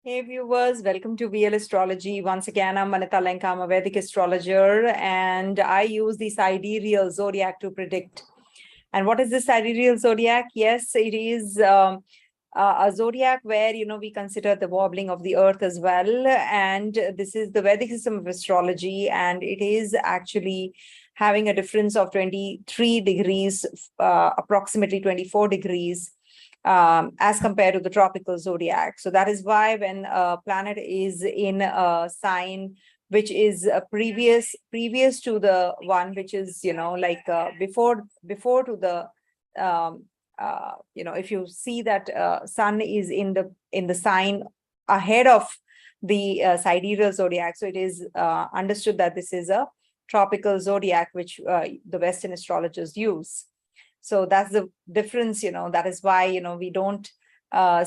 Hey viewers, welcome to VL Astrology. Once again, I'm Vanita Lenka. I'm a Vedic astrologer and I use the Sidereal Zodiac to predict. And what is the Sidereal Zodiac? Yes, it is a zodiac where, we consider the wobbling of the earth as well. And this is the Vedic system of astrology, and it is actually having a difference of 23 degrees, approximately 24 degrees as compared to the tropical zodiac. So that is why when a planet is in a sign which is previous to the one which is before to the if you see that sun is in the sign ahead of the sidereal zodiac, so it is understood that this is a tropical zodiac which the Western astrologers use. So that's the difference, that is why, we don't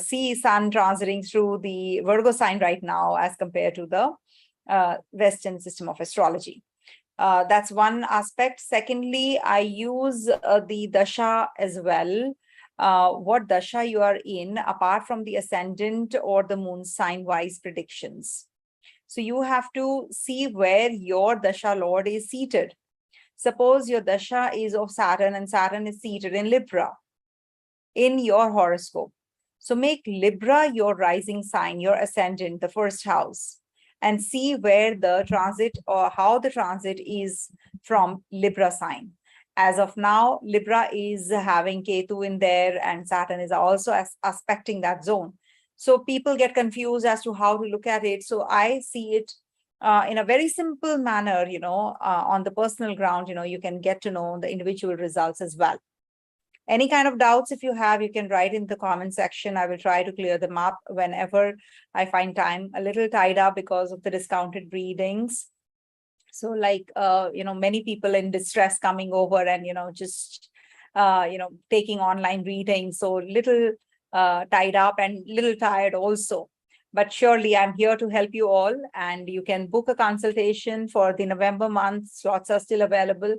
see sun transiting through the Virgo sign right now as compared to the Western system of astrology. That's one aspect. Secondly, I use the Dasha as well. What Dasha you are in, apart from the Ascendant or the Moon Sign Vise Predictions. So you have to see where your Dasha Lord is seated. Suppose your Dasha is of Saturn and Saturn is seated in Libra in your horoscope. So make Libra your rising sign, your ascendant, the first house, and see where the transit or how the transit is from Libra sign. As of now, Libra is having Ketu in there and Saturn is also aspecting that zone. So people get confused as to how to look at it. So I see it in a very simple manner, on the personal ground, you can get to know the individual results as well. Any kind of doubts, if you have, you can write in the comment section. I will try to clear them up whenever I find time. A little tied up because of the discounted readings. So like, many people in distress coming over and, just, taking online readings. So little tied up and little tired also. But surely I'm here to help you all, and you can book a consultation for the November month. Slots are still available.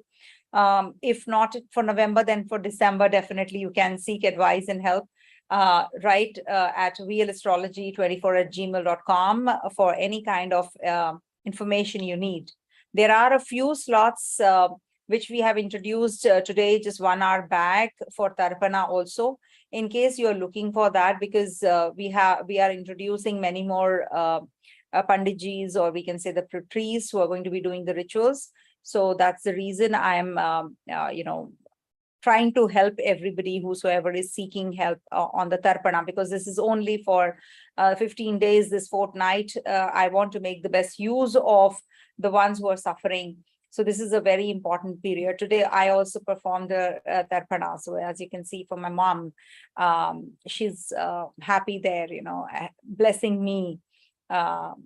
If not for November, then for December, definitely you can seek advice and help. Write at realastrology24@gmail.com for any kind of information you need. There are a few slots which we have introduced today, just 1 hour back, for Tharpana also, in case you're looking for that, because we are introducing many more panditjis, or we can say the priests who are going to be doing the rituals. So that's the reason I'm trying to help everybody whosoever is seeking help on the Tharpana, because this is only for 15 days, this fortnight. I want to make the best use of the ones who are suffering. So this is a very important period. Today, I also performed the Tharpana. So as you can see from my mom, she's happy there, blessing me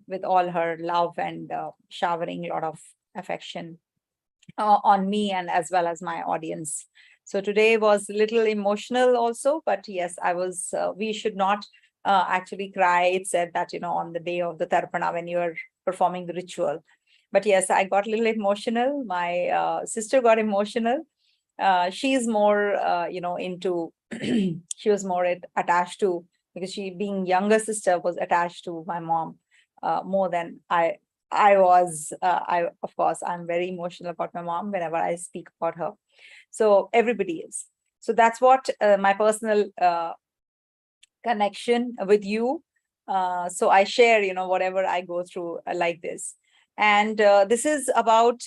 with all her love and showering a lot of affection on me and as well as my audience. So today was a little emotional also, but yes, I was, we should not actually cry. It said that, on the day of the Tharpana when you are performing the ritual. But yes, I got a little emotional. My sister got emotional. She's more, into, she was more attached to, because she, being younger sister, was attached to my mom more than I was. Of course, I'm very emotional about my mom whenever I speak about her. So everybody is. So that's what my personal connection with you. So I share, whatever I go through like this. And this is about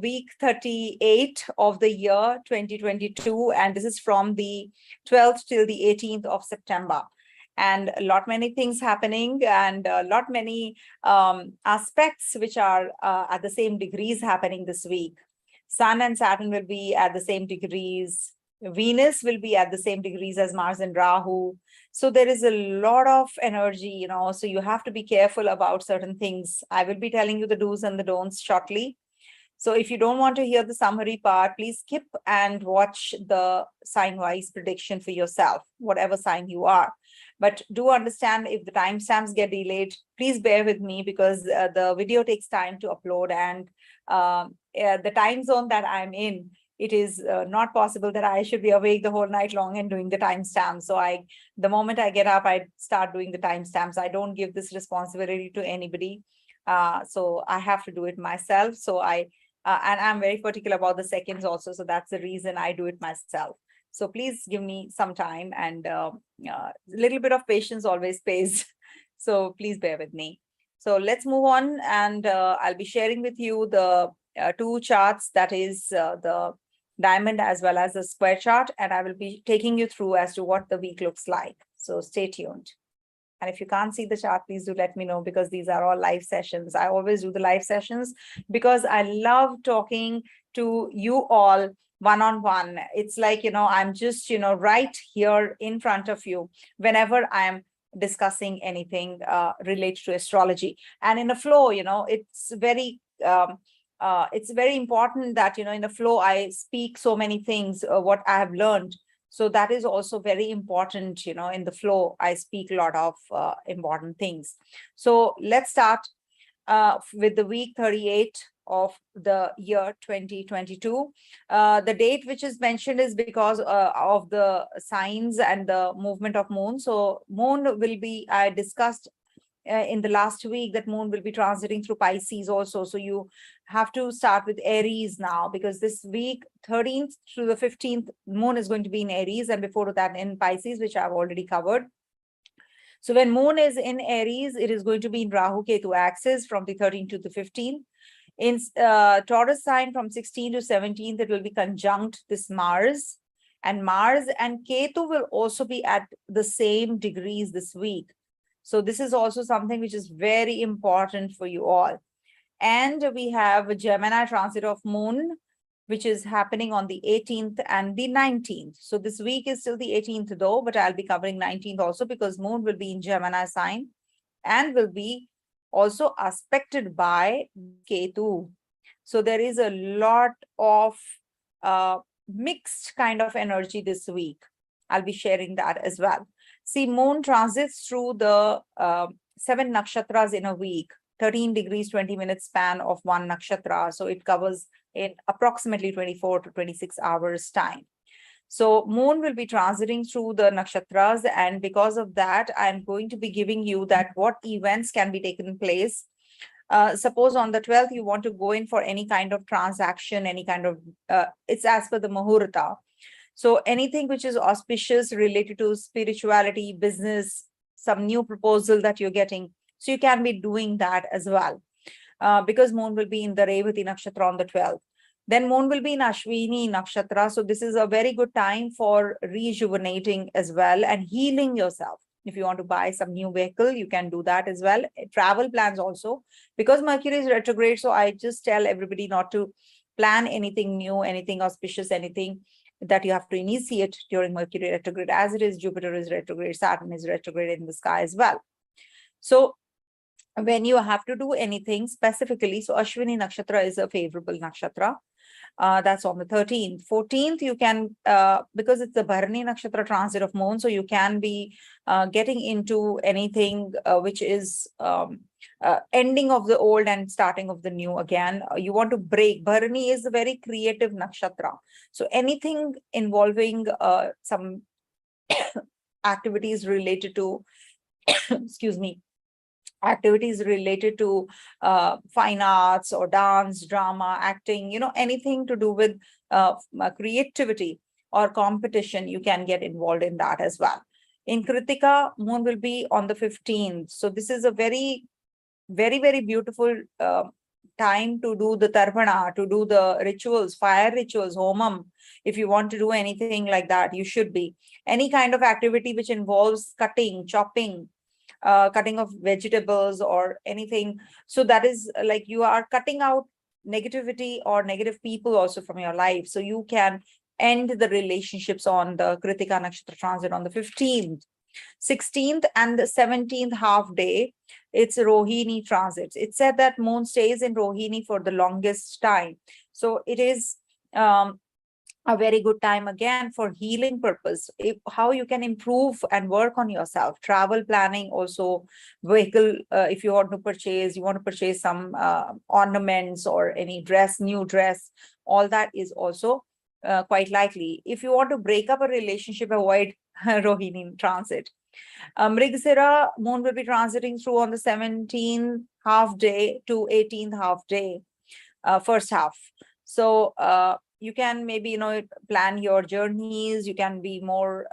week 38 of the year 2022. And this is from the 12th till the 18th of September. And a lot many things happening, and a lot many aspects which are at the same degrees happening this week. Sun and Saturn will be at the same degrees. Venus will be at the same degrees as Mars and Rahu. So there is a lot of energy, so you have to be careful about certain things. I will be telling you the do's and the don'ts shortly. So if you don't want to hear the summary part, please skip and watch the sign-wise prediction for yourself, whatever sign you are. But do understand, if the timestamps get delayed, please bear with me, because the video takes time to upload, and the time zone that I'm in it is not possible that I should be awake the whole night long and doing the timestamps. So the moment I get up, I start doing the timestamps. I don't give this responsibility to anybody. So I have to do it myself. So and I'm very particular about the seconds also. So that's the reason I do it myself. So please give me some time, and a little bit of patience always pays. So please bear with me. So let's move on, and I'll be sharing with you the two charts, that is the diamond as well as the square chart, and I will be taking you through as to what the week looks like. So stay tuned. And if you can't see the chart, please do let me know, because these are all live sessions. I always do the live sessions because I love talking to you all one-on-one. It's like, I'm just, right here in front of you whenever I'm discussing anything related to astrology. And in the flow, it's very important that, in the flow, I speak so many things, what I have learned. So that is also very important, in the flow, I speak a lot of important things. So let's start with the week 38 of the year 2022. The date which is mentioned is because of the signs and the movement of moon. So moon will be, I discussed in the last week that moon will be transiting through Pisces also. So you have to start with Aries now, because this week 13th through the 15th, moon is going to be in Aries, and before that in Pisces, which I've already covered. So when moon is in Aries, it is going to be in Rahu Ketu axis from the 13th to the 15th. In Taurus sign from 16th to 17th, it will be conjunct this Mars. And Mars and Ketu will also be at the same degrees this week. So this is also something which is very important for you all. And we have a Gemini transit of moon, which is happening on the 18th and the 19th. So this week is still the 18th though, but I'll be covering 19th also, because moon will be in Gemini sign and will be also aspected by Ketu. So there is a lot of mixed kind of energy this week. I'll be sharing that as well. See, moon transits through the 7 nakshatras in a week, 13 degrees, 20 minutes span of one nakshatra. So it covers in approximately 24 to 26 hours time. So moon will be transiting through the nakshatras, and because of that, I'm going to be giving you that what events can be taken place. Suppose on the 12th, you want to go in for any kind of transaction, any kind of, it's as per the Muhurta. So anything which is auspicious related to spirituality, business, some new proposal that you're getting. So you can be doing that as well, because moon will be in the Revati Nakshatra on the 12th. Then moon will be in Ashwini Nakshatra. So this is a very good time for rejuvenating as well and healing yourself. If you want to buy some new vehicle, you can do that as well. Travel plans also, because Mercury is retrograde. So I just tell everybody not to plan anything new, anything auspicious, anything that you have to initiate during Mercury retrograde, as it is Jupiter is retrograde, Saturn is retrograde in the sky as well. So when you have to do anything specifically, so Ashwini Nakshatra is a favorable nakshatra. That's on the 13th. 14th, you can, because it's the Bharani Nakshatra transit of moon, so you can be getting into anything which is ending of the old and starting of the new again. You want to break. Bharani is a very creative nakshatra. So anything involving some activities related to, excuse me, activities related to fine arts or dance, drama, acting, anything to do with creativity or competition, you can get involved in that as well. In Kritika, moon will be on the 15th. So this is a very, very, very beautiful time to do the Tharpana, to do the rituals, fire rituals, homam. If you want to do anything like that, you should be. Any kind of activity which involves cutting, chopping, cutting of vegetables or anything. So that is like you are cutting out negativity or negative people also from your life. So you can end the relationships on the Kritika Nakshatra transit on the 15th. 16th and the 17th half day, it's Rohini transits. It said that moon stays in Rohini for the longest time. So it is a very good time again for healing purpose, how you can improve and work on yourself. Travel planning also, vehicle, if you want to purchase some ornaments or any dress, new dress, all that is also quite likely. If you want to break up a relationship, avoid Rohini transit. Mrigasira, Moon will be transiting through on the 17th half day to 18th half day, first half. So you can maybe, plan your journeys. You can be more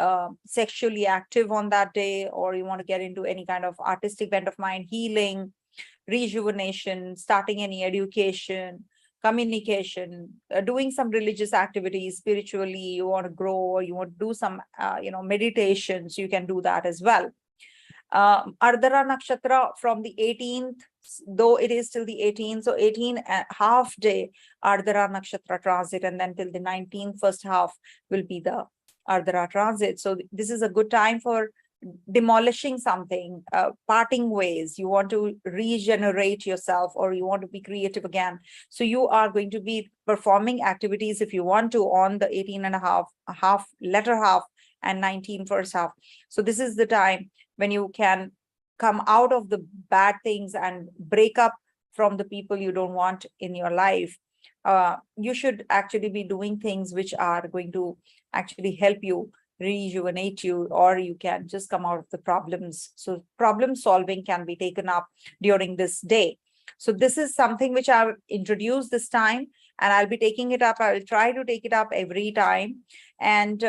sexually active on that day, or you want to get into any kind of artistic bent of mind, healing, rejuvenation, starting any education, communication, doing some religious activities spiritually. You want to grow, or you want to do some, meditations. You can do that as well. Ardhara Nakshatra from the 18th, though it is till the 18th, so 18 half day Ardhara Nakshatra transit, and then till the 19th first half will be the Ardhara transit. So this is a good time for demolishing something, parting ways. You want to regenerate yourself, or you want to be creative again. So you are going to be performing activities, if you want to, on the 18 and a half, latter half, and 19 first half. So this is the time when you can come out of the bad things and break up from the people you don't want in your life. You should actually be doing things which are going to actually help you, rejuvenate you, or you can just come out of the problems. So problem solving can be taken up during this day. So this is something which I've introduced this time, and I'll be taking it up. I will try to take it up every time. And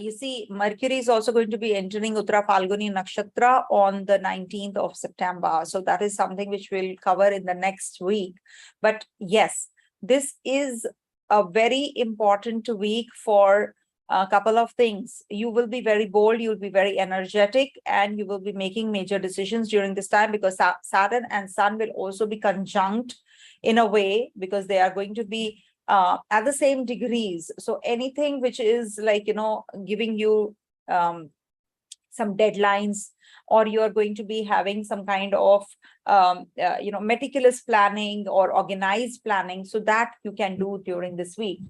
you see, Mercury is also going to be entering Uttara Falguni Nakshatra on the 19th of September. So that is something which we'll cover in the next week. But yes, this is a very important week for a couple of things. You will be very bold, you'll be very energetic, and you will be making major decisions during this time, because Saturn and Sun will also be conjunct in a way, because they are going to be at the same degrees. So anything which is like, giving you some deadlines, or you're going to be having some kind of, meticulous planning or organized planning, so that you can do during this week.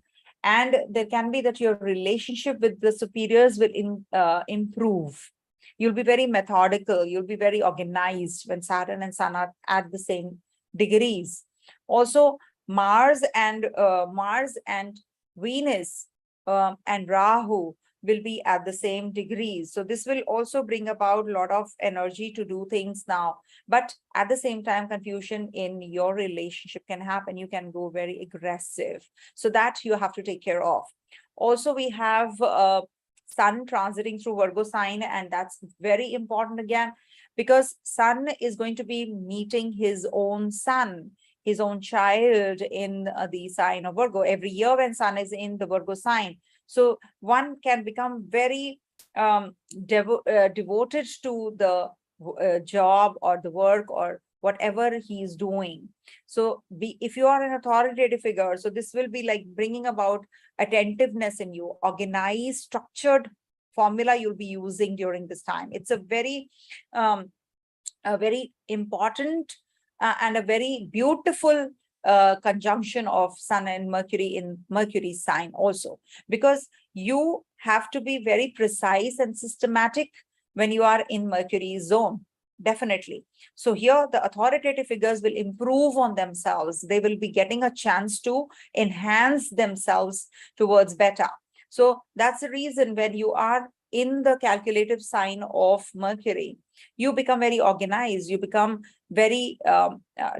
And there can be that your relationship with the superiors will improve. You'll be very methodical. You'll be very organized when Saturn and Sun are at the same degrees. Also, Mars and Venus and Rahu will be at the same degrees. So this will also bring about a lot of energy to do things now. But at the same time, confusion in your relationship can happen. You can go very aggressive. So that you have to take care of. Also, we have Sun transiting through Virgo sign, and that's very important again, because Sun is going to be meeting his own sun, his own child, in the sign of Virgo every year when Sun is in the Virgo sign. So one can become very devoted to the job or the work or whatever he is doing. So if you are an authoritative figure, so this will be like bringing about attentiveness in you, organized, structured formula you'll be using during this time. It's a very important and a very beautiful conjunction of Sun and Mercury in Mercury's sign also, because you have to be very precise and systematic when you are in Mercury's zone, definitely. So here the authoritative figures will improve on themselves. They will be getting a chance to enhance themselves towards better. So that's the reason when you are in the calculative sign of Mercury, you become very organized. You become very,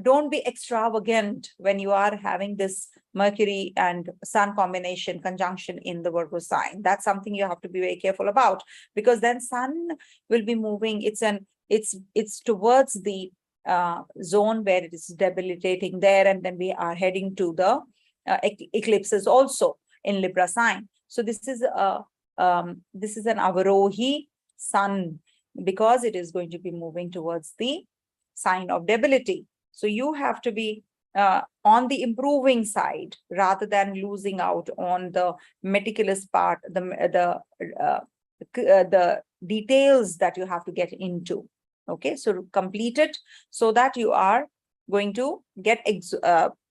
don't be extravagant when you are having this Mercury and Sun combination conjunction in the Virgo sign. That's something you have to be very careful about, because then Sun will be moving. It's towards the zone where it is debilitating there, and then we are heading to the eclipses also in Libra sign. So this is an Avrohi Sun, because it is going to be moving towards the sign of debility. So you have to be on the improving side rather than losing out on the meticulous part, the details that you have to get into. Okay, so complete it so that you are going to get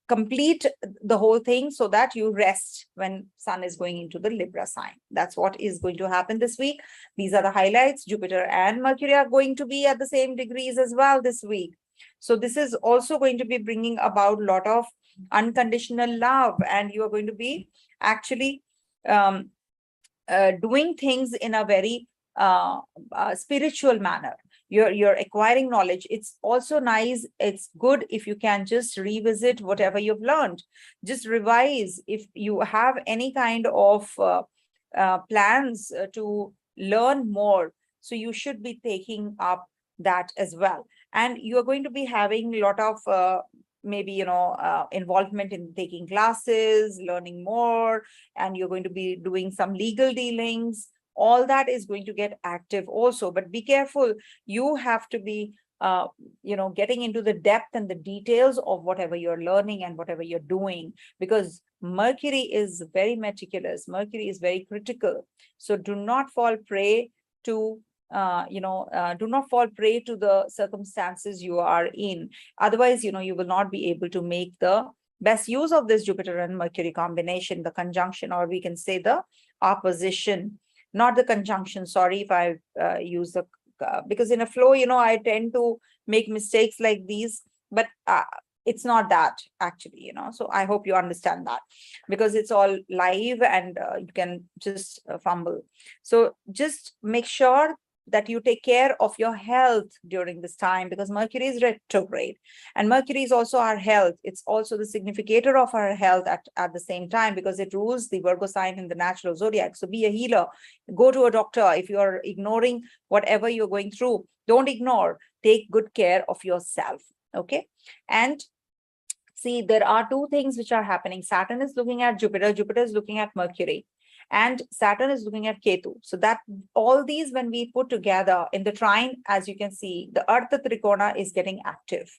complete the whole thing, so that you rest when Sun is going into the Libra sign. That's what is going to happen this week. These are the highlights. Jupiter and Mercury are going to be at the same degrees as well this week. So this is also going to be bringing about a lot of unconditional love, and you are going to be actually doing things in a very spiritual manner. You're acquiring knowledge. It's also nice, it's good if you can just revisit whatever you've learned, just revise. If you have any kind of plans to learn more, so you should be taking up that as well. And you are going to be having a lot of maybe involvement in taking classes, learning more, and you're going to be doing some legal dealings. All that is going to get active also, but be careful. You have to be getting into the depth and the details of whatever you're learning and whatever you're doing, because Mercury is very meticulous, Mercury is very critical. So do not fall prey to do not fall prey to the circumstances you are in. Otherwise, you will not be able to make the best use of this Jupiter and Mercury combination, the conjunction, or we can say the opposition, not the conjunction. Sorry if I use the because in a flow, I tend to make mistakes like these, but it's not that actually, so I hope you understand that, because it's all live and you can just fumble. So just make sure that you take care of your health during this time, because Mercury is retrograde, and Mercury is also our health. It's also the significator of our health at the same time, because it rules the Virgo sign in the natural zodiac. So be a healer, go to a doctor. If you're ignoring whatever you're going through, don't ignore, take good care of yourself. Okay. And see, there are two things which are happening. Saturn is looking at Jupiter, Jupiter is looking at Mercury, and Saturn is looking at Ketu. So that all these, when we put together in the trine, as you can see, the Earth Trikona is getting active,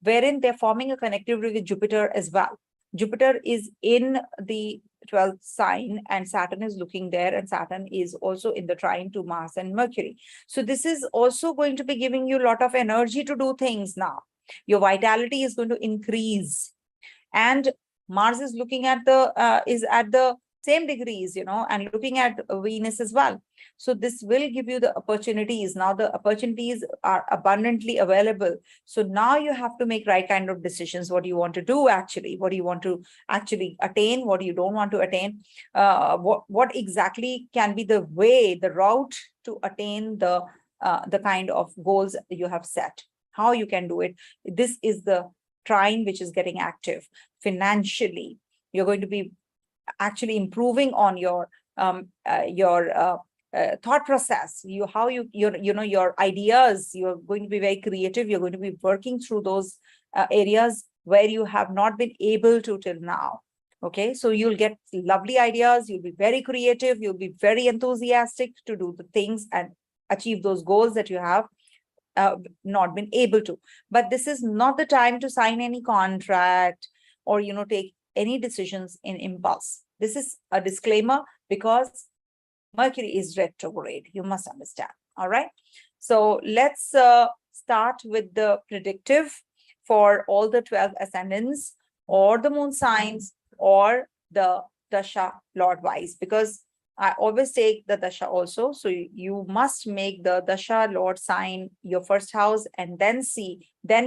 wherein they're forming a connectivity with Jupiter as well. Jupiter is in the 12th sign and Saturn is looking there, and Saturn is also in the trine to Mars and Mercury. So this is also going to be giving you a lot of energy to do things now. Your vitality is going to increase, and Mars is looking at the same degrees, and looking at Venus as well. So this will give you the opportunities. Now the opportunities are abundantly available. So now you have to make right kind of decisions. What do you want to do actually? What do you want to actually attain? What do you don't want to attain? What exactly can be the way, the route to attain the kind of goals you have set? How you can do it? This is the trine which is getting active. Financially, you're going to be actually improving on your thought process, your ideas. You're going to be very creative. You're going to be working through those areas where you have not been able to till now. Okay, so you'll get lovely ideas. You'll be very creative. You'll be very enthusiastic to do the things and achieve those goals that you have not been able to. But this is not the time to sign any contract or take any decisions in impulse. This is a disclaimer, because Mercury is retrograde. You must understand. All right. So let's start with the predictive for all the 12 ascendants or the moon signs or the Dasha Lord wise, because I always take the Dasha also. So you must make the Dasha Lord sign your first house and then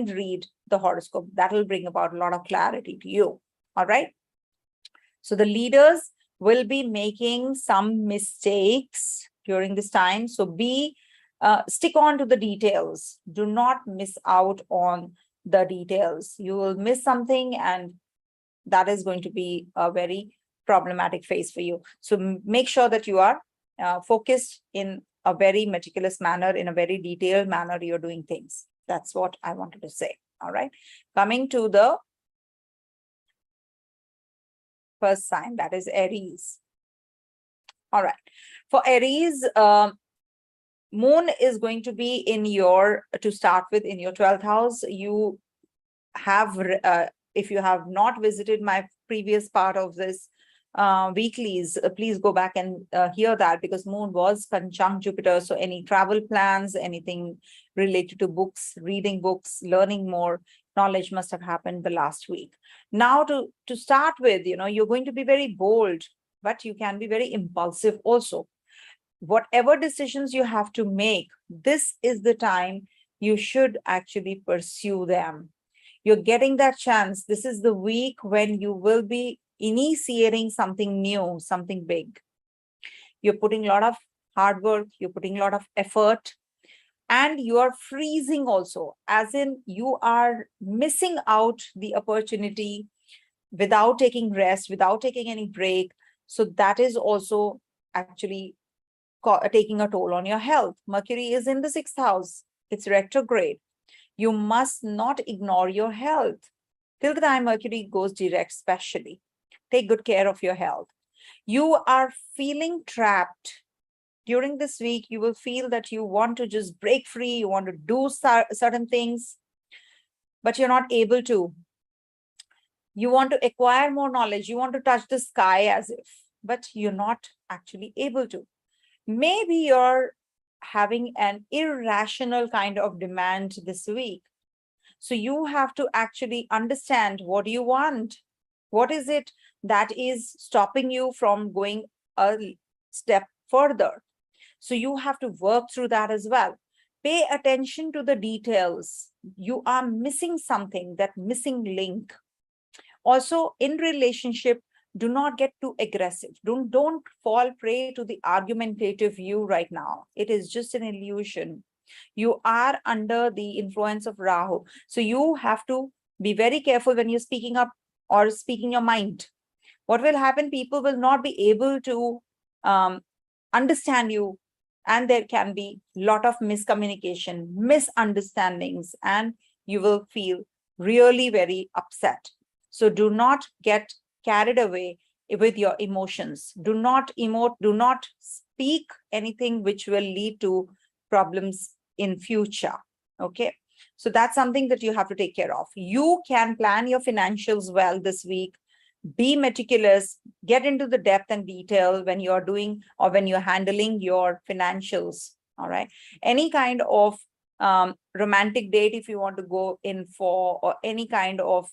read the horoscope. That will bring about a lot of clarity to you. All right. So the leaders will be making some mistakes during this time. So stick on to the details. Do not miss out on the details. You will miss something, and that is going to be a very problematic phase for you. So make sure that you are focused in a very meticulous manner, in a very detailed manner, you're doing things. That's what I wanted to say. All right. Coming to the first sign, that is Aries. All right. For Aries, Moon is going to be to start with, in your 12th house. You have, if you have not visited my previous part of this weeklies, please go back and hear that, because Moon was conjunct Jupiter. So any travel plans, anything related to books, reading books, learning more, knowledge must have happened the last week. Now to start with, you're going to be very bold, but you can be very impulsive also. Whatever decisions you have to make, this is the time you should actually pursue them. You're getting that chance. This is the week when you will be initiating something new, something big. You're putting a lot of hard work, you're putting a lot of effort, and you are freezing also, as in you are missing out the opportunity without taking rest, without taking any break. So that is also actually taking a toll on your health. Mercury is in the 6th house. It's retrograde. You must not ignore your health. Till the time Mercury goes direct, especially, take good care of your health. You are feeling trapped. During this week, you will feel that you want to just break free, you want to do certain things, but you're not able to. You want to acquire more knowledge, you want to touch the sky as if, but you're not actually able to. Maybe you're having an irrational kind of demand this week. So you have to actually understand, what do you want? What is it that is stopping you from going a step further? So you have to work through that as well. Pay attention to the details. You are missing something, that missing link. Also, in relationship, do not get too aggressive. Don't fall prey to the argumentative you right now. It is just an illusion. You are under the influence of Rahu. So you have to be very careful when you're speaking up or speaking your mind. What will happen? People will not be able to understand you, and there can be a lot of miscommunication, misunderstandings, and you will feel really very upset. So do not get carried away with your emotions. Do not emote, do not speak anything which will lead to problems in future. Okay, so that's something that you have to take care of. You can plan your financials well this week. Be meticulous, get into the depth and detail when you're doing or when you're handling your financials. All right, any kind of romantic date if you want to go in for, or any kind of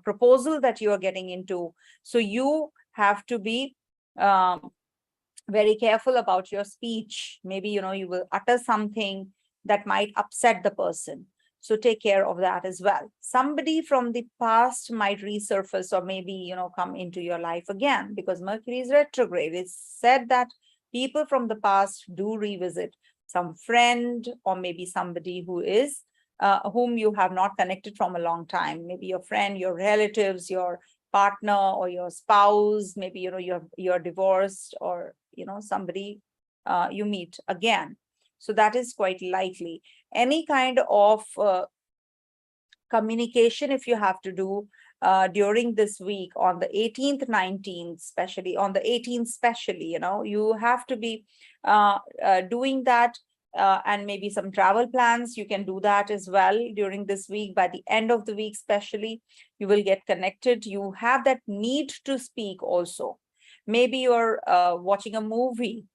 proposal that you are getting into. So you have to be very careful about your speech. Maybe, you will utter something that might upset the person. So take care of that as well. Somebody from the past might resurface, or maybe, come into your life again, because Mercury is retrograde. It's said that people from the past do revisit some friend, or maybe somebody who is whom you have not connected from a long time. Maybe your friend, your relatives, your partner, or your spouse. Maybe you're divorced, or somebody you meet again. So that is quite likely. Any kind of communication if you have to do during this week on the 18th, 19th, especially on the 18th, especially, you have to be doing that. And maybe some travel plans, you can do that as well during this week. By the end of the week, especially, you will get connected. You have that need to speak also. Maybe you're watching a movie,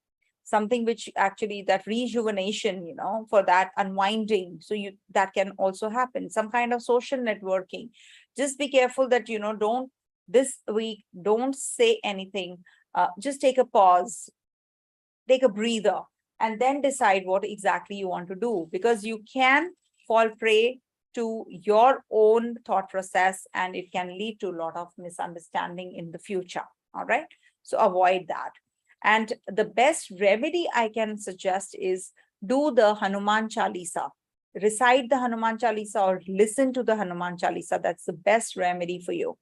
something which actually, that rejuvenation, for that unwinding. So that can also happen. Some kind of social networking. Just be careful that, this week, don't say anything. Just take a pause, take a breather, and then decide what exactly you want to do, because you can fall prey to your own thought process, and it can lead to a lot of misunderstanding in the future. All right. So avoid that. And the best remedy I can suggest is do the Hanuman Chalisa. Recite the Hanuman Chalisa or listen to the Hanuman Chalisa. That's the best remedy for you.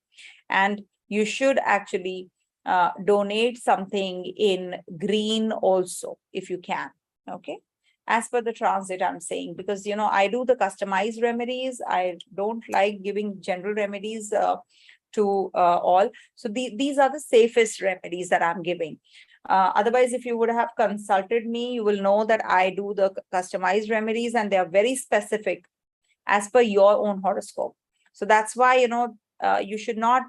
And you should actually donate something in green also, if you can. Okay. As per the transit, I'm saying, because, I do the customized remedies. I don't like giving general remedies to all. So these are the safest remedies that I'm giving. Otherwise, if you would have consulted me, you will know that I do the customized remedies, and they are very specific as per your own horoscope. So that's why, you should not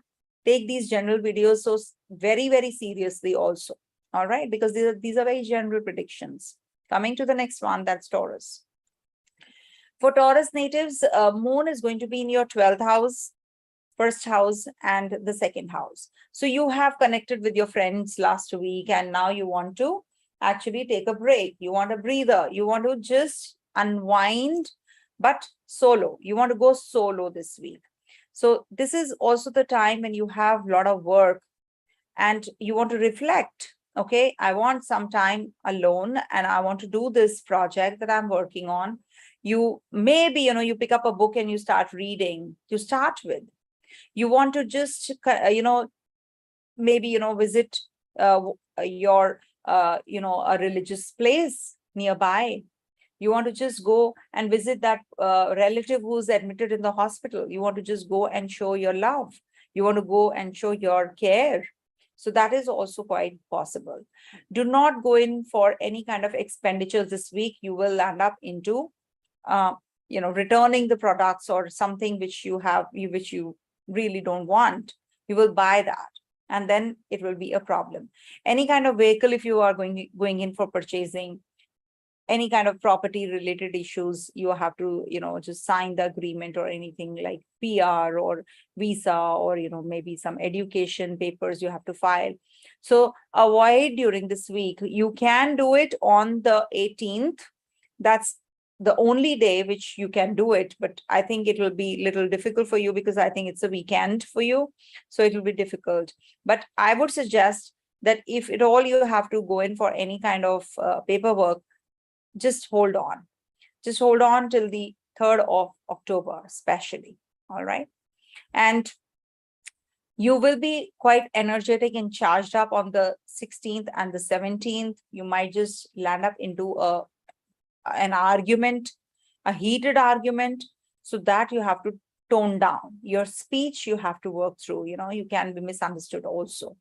take these general videos so very, very seriously also. All right, because these are very general predictions. Coming to the next one, that's Taurus. For Taurus natives, Moon is going to be in your 12th house, first house, and the second house. So you have connected with your friends last week, and now you want to actually take a break. You want a breather. You want to just unwind, but solo. You want to go solo this week. So this is also the time when you have a lot of work and you want to reflect. Okay, I want some time alone and I want to do this project that I'm working on. You maybe, you pick up a book and you start reading to start with. You want to just, maybe, visit your, a religious place nearby. You want to just go and visit that relative who's admitted in the hospital. You want to just go and show your love. You want to go and show your care. So that is also quite possible. Do not go in for any kind of expenditures this week. You will land up into, returning the products or something which which you really don't want. You will buy that, and then it will be a problem. Any kind of vehicle, if you are going in for purchasing, any kind of property related issues, you have to, just sign the agreement or anything like PR or visa or, maybe some education papers you have to file. So avoid during this week. You can do it on the 18th. That's the only day which you can do it, but I think it will be a little difficult for you because I think it's a weekend for you. So it will be difficult. But I would suggest that if at all you have to go in for any kind of paperwork, just hold on. Just hold on till the 3rd of October, especially. All right. And you will be quite energetic and charged up on the 16th and the 17th. You might just land up into an argument, a heated argument, so that you have to tone down. Your speech, you have to work through. You can be misunderstood also.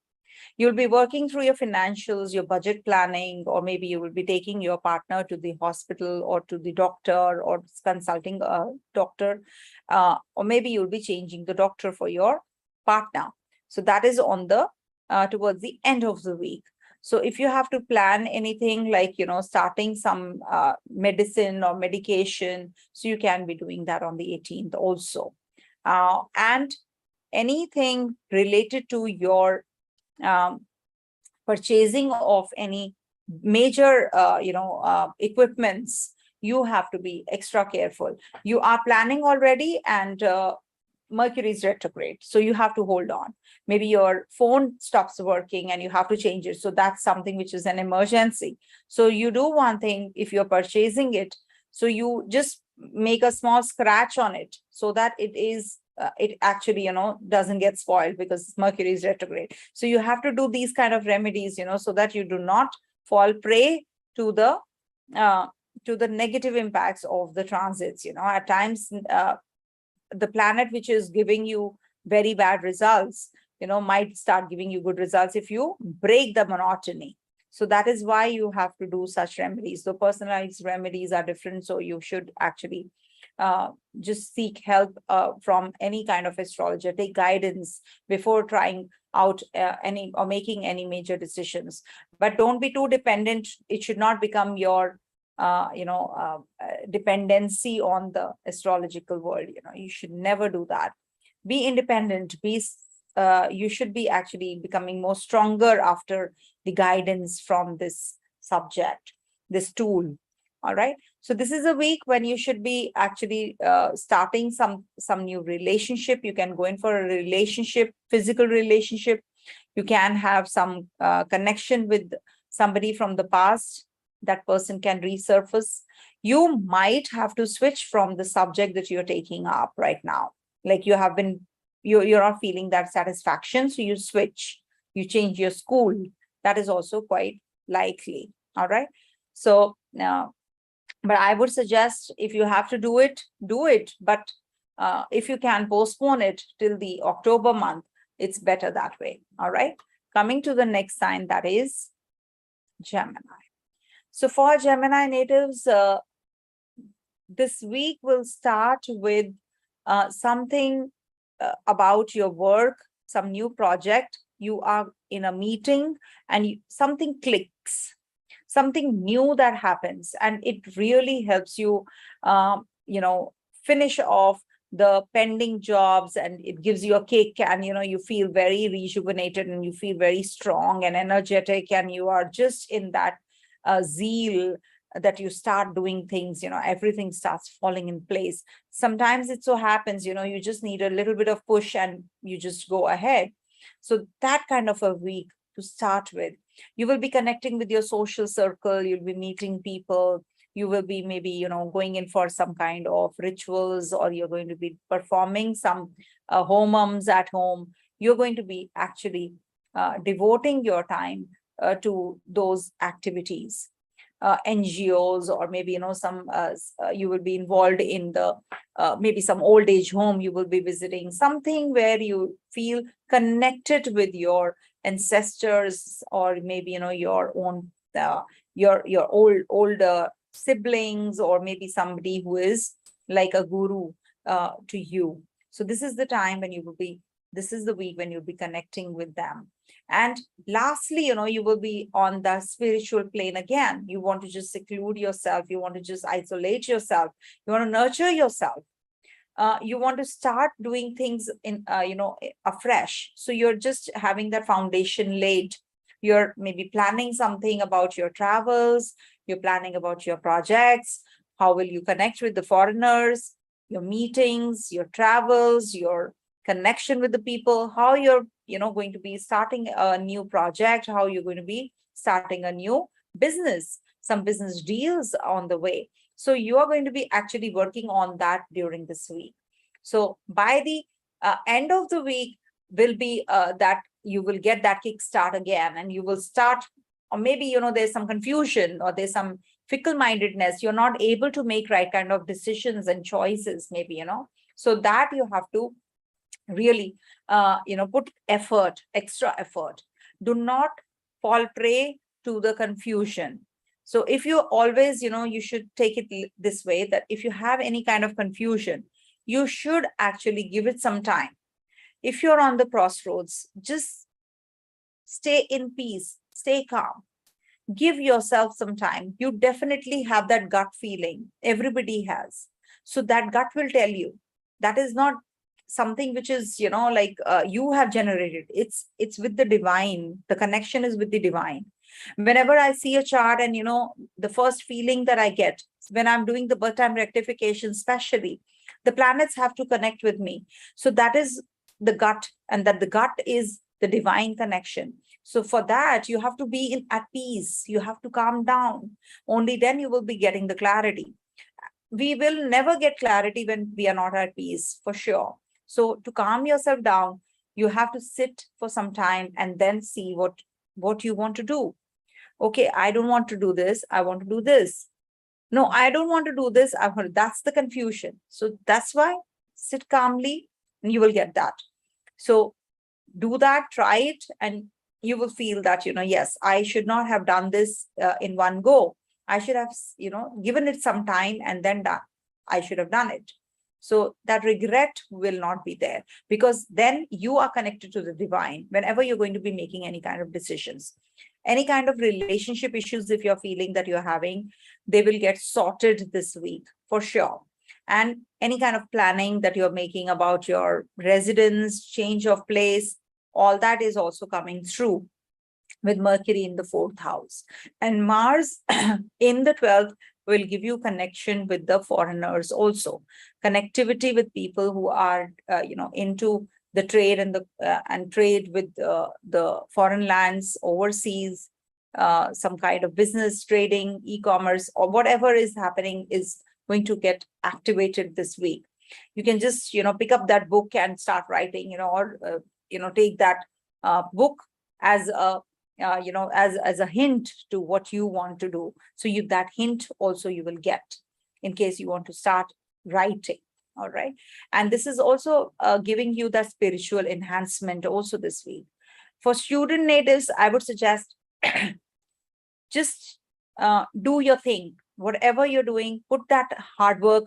You'll be working through your financials, your budget planning, or maybe you will be taking your partner to the hospital or to the doctor or consulting a doctor, or maybe you'll be changing the doctor for your partner. So that is on the towards the end of the week. So if you have to plan anything like, starting some medicine or medication, so you can be doing that on the 18th also. And anything related to your purchasing of any major, equipments, you have to be extra careful. You are planning already and Mercury is retrograde. So you have to hold on. Maybe your phone stops working and you have to change it. So that's something which is an emergency. So you do one thing if you're purchasing it. So you just make a small scratch on it so that it actually, doesn't get spoiled because Mercury is retrograde. So you have to do these kind of remedies, so that you do not fall prey to the negative impacts of the transits. At times, the planet which is giving you very bad results, might start giving you good results if you break the monotony. So that is why you have to do such remedies. So personalized remedies are different. So you should actually just seek help from any kind of astrologer, take guidance before trying out any or making any major decisions. But don't be too dependent. It should not become your dependency on the astrological world. You should never do that. Be independent. You should be actually becoming more stronger after the guidance from this subject, this tool. All right. So this is a week when you should be actually starting some new relationship. You can go in for a relationship, physical relationship. You can have some connection with somebody from the past. That person can resurface. You might have to switch from the subject that you're taking up right now. Like you're not feeling that satisfaction. So you switch, you change your school. That is also quite likely. All right. So now, but I would suggest if you have to do it, do it. But if you can postpone it till the October month, it's better that way. All right. Coming to the next sign, that is Gemini. So for Gemini natives, this week will start with something about your work, some new project. You are in a meeting and something clicks, something new that happens, and it really helps you, finish off the pending jobs, and it gives you a kick, and you feel very rejuvenated and you feel very strong and energetic, and you are just in that zeal that you start doing things, everything starts falling in place. Sometimes it so happens, you just need a little bit of push and you just go ahead. So that kind of a week to start with. You will be connecting with your social circle, you'll be meeting people, you will be maybe, going in for some kind of rituals, or you're going to be performing some homums at home. You're going to be actually devoting your time to those activities. NGOs, or maybe some you will be involved in the maybe some old age home you will be visiting, something where you feel connected with your ancestors, or maybe your own your older siblings, or maybe somebody who is like a guru to you. So this is the time when this is the week when you'll be connecting with them. And lastly, you will be on the spiritual plane again. You want to just seclude yourself. You want to just isolate yourself. You want to nurture yourself. You want to start doing things in, afresh. So you're just having that foundation laid. You're maybe planning something about your travels. You're planning about your projects. How will you connect with the foreigners, your meetings, your travels, your connection with the people, how you're going to be starting a new project, how you're going to be starting a new business, some business deals on the way. So you are going to be actually working on that during this week. So by the end of the week will be that you will get that kickstart again, and you will start, or maybe there's some confusion, or there's some fickle-mindedness, you're not able to make right kind of decisions and choices, maybe so that you have to really put effort, extra effort. Do not fall prey to the confusion. So if you always, you should take it this way, that if you have any kind of confusion, you should actually give it some time. If you're on the crossroads, just stay in peace, stay calm, give yourself some time. You definitely have that gut feeling. Everybody has. So that gut will tell you. That is not something which is, you have generated. It's with the divine. The connection is with the divine. Whenever I see a chart, and, the first feeling that I get when I'm doing the birth time rectification, especially, the planets have to connect with me. So that is the gut, and that the gut is the divine connection. So for that, you have to be at peace. You have to calm down. Only then you will be getting the clarity. We will never get clarity when we are not at peace, for sure. So to calm yourself down, you have to sit for some time and then see what you want to do. Okay, I don't want to do this. I want to do this. No, I don't want to do this. That's the confusion. So that's why sit calmly and you will get that. So do that, try it, and you will feel that, yes, I should not have done this in one go. I should have, given it some time and then done. I should have done it. So that regret will not be there, because then you are connected to the divine whenever you're going to be making any kind of decisions. Any kind of relationship issues, if you're feeling that you're having, they will get sorted this week for sure. And any kind of planning that you're making about your residence, change of place, all that is also coming through with Mercury in the 4th house. And Mars in the 12th will give you connection with the foreigners also. Connectivity with people who are, into the trade and trade with the foreign lands, overseas, some kind of business, trading, e-commerce, or whatever is happening is going to get activated this week. You can just, pick up that book and start writing, or, take that book as a, as a hint to what you want to do. So that hint also you will get in case you want to start writing. All right. And this is also giving you that spiritual enhancement also this week. For student natives, I would suggest just do your thing. Whatever you're doing, put that hard work.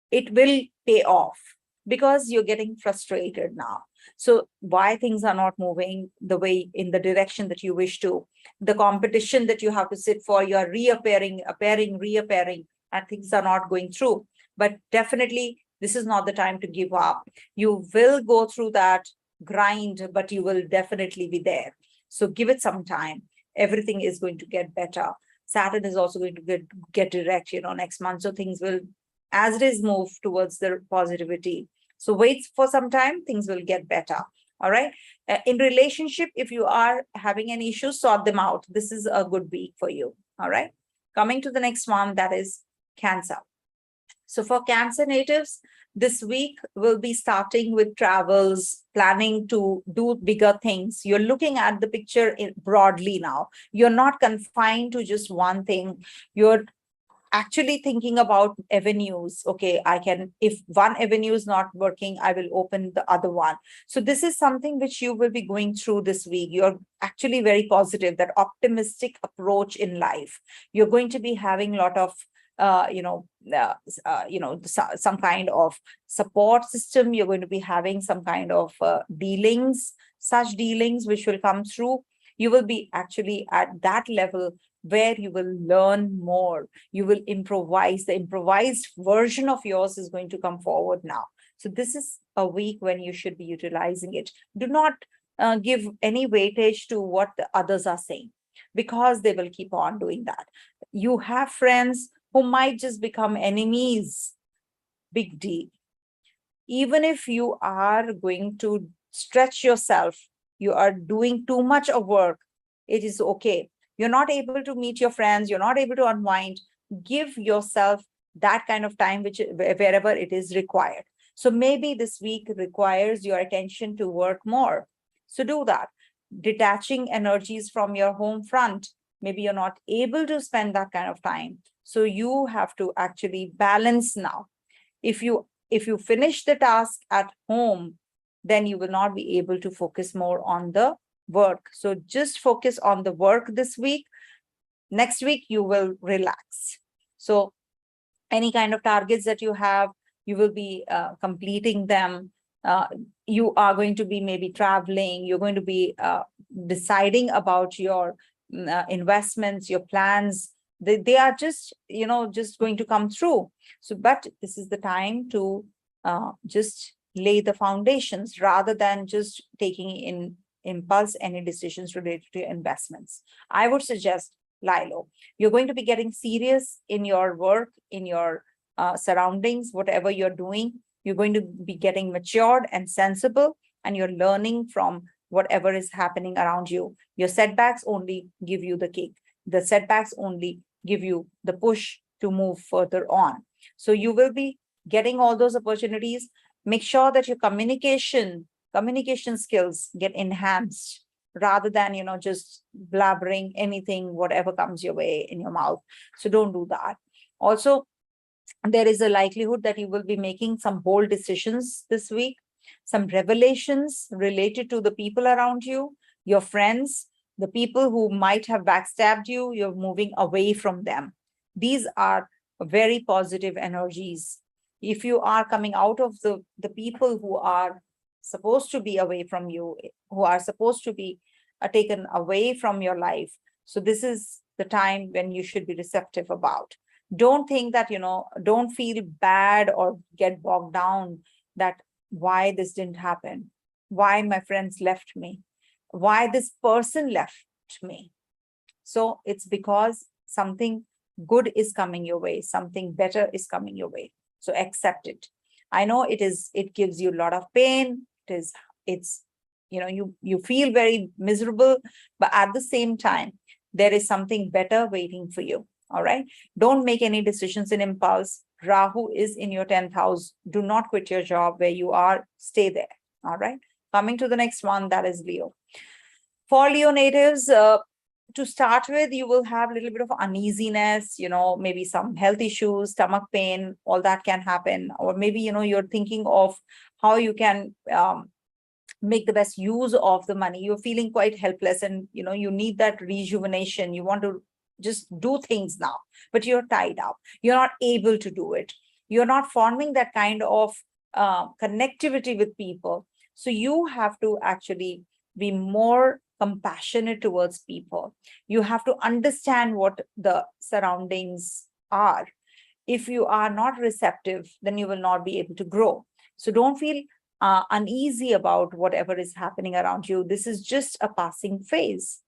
It will pay off, because you're getting frustrated now. So why things are not moving the way in the direction that you wish to, the competition that you have to sit for, you're reappearing, and things are not going through. But definitely, this is not the time to give up. You will go through that grind, but you will definitely be there. So give it some time. Everything is going to get better. Saturn is also going to get direct, next month. So things will, as it is, move towards the positivity. So wait for some time, things will get better. All right. In relationship, if you are having an issue, sort them out. This is a good week for you. All right. Coming to the next one, that is Cancer. So for Cancer natives, this week will be starting with travels, planning to do bigger things. You're looking at the picture broadly now. You're not confined to just one thing. You're actually thinking about avenues. Okay, if one avenue is not working, I will open the other one. So this is something which you will be going through this week. You're actually very positive, that optimistic approach in life. You're going to be having a lot of some kind of support system. You're going to be having some kind of such dealings which will come through. You will be actually at that level where you will learn more. You will improvise. The improvised version of yours is going to come forward now. So this is a week when you should be utilizing it. Do not give any weightage to what the others are saying, because they will keep on doing that. You have friends who might just become enemies. Big deal. Even if you are going to stretch yourself, you are doing too much of work, it is okay. You're not able to meet your friends, you're not able to unwind. Give yourself that kind of time wherever it is required. So maybe this week requires your attention to work more. So do that. Detaching energies from your home front. Maybe you're not able to spend that kind of time. So you have to actually balance now. If you finish the task at home, then you will not be able to focus more on the work. So just focus on the work this week. Next week, you will relax. So any kind of targets that you have, you will be completing them. You are going to be maybe traveling. You're going to be deciding about your investments, your plans. They are just going to come through. So, but this is the time to just lay the foundations rather than just taking in impulse any decisions related to investments. I would suggest Lilo. You're going to be getting serious in your work, in your surroundings, whatever you're doing. You're going to be getting matured and sensible, and you're learning from whatever is happening around you. Your setbacks only give you the kick. The setbacks only give you the push to move further on. So you will be getting all those opportunities. Make sure that your communication skills get enhanced rather than, just blabbering anything, whatever comes your way in your mouth. So don't do that. Also, there is a likelihood that you will be making some bold decisions this week, some revelations related to the people around you, your friends, the people who might have backstabbed you. You're moving away from them. These are very positive energies. If you are coming out of the people who are supposed to be away from you, who are supposed to be taken away from your life, so this is the time when you should be receptive about. Don't think that, don't feel bad or get bogged down that why this didn't happen, why my friends left me, why this person left me. So it's because something good is coming your way, something better is coming your way. So accept it. I know it gives you a lot of pain. It's you feel very miserable, but at the same time, there is something better waiting for you. All right. Don't make any decisions in impulse. Rahu is in your 10th house. Do not quit your job where you are. Stay there. All right. Coming to the next one, that is Leo. For Leo natives, to start with, you will have a little bit of uneasiness, maybe some health issues, stomach pain, all that can happen. Or maybe, you're thinking of how you can make the best use of the money. You're feeling quite helpless and, you need that rejuvenation. You want to just do things now, but you're tied up. You're not able to do it. You're not forming that kind of connectivity with people. So you have to actually be more compassionate towards people. You have to understand what the surroundings are. If you are not receptive, then you will not be able to grow. So don't feel uneasy about whatever is happening around you. This is just a passing phase.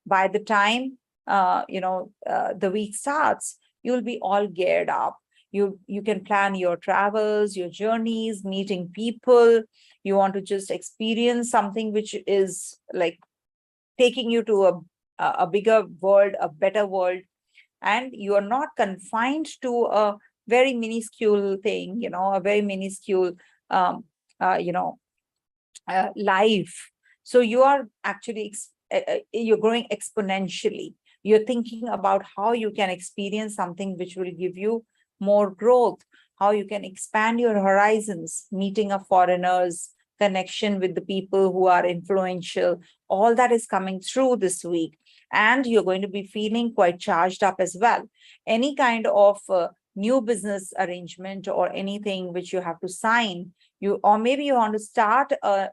By the time the week starts, you'll be all geared up. You can plan your travels, your journeys, meeting people. You want to just experience something which is like taking you to a bigger world, a better world, and you are not confined to a very minuscule thing, a very minuscule um, uh, you know life. So you are actually you're growing exponentially. You're thinking about how you can experience something which will give you more growth, how you can expand your horizons, meeting of foreigners, connection with the people who are influential. All that is coming through this week. And you're going to be feeling quite charged up as well. Any kind of new business arrangement or anything which you have to sign, or maybe you want to start a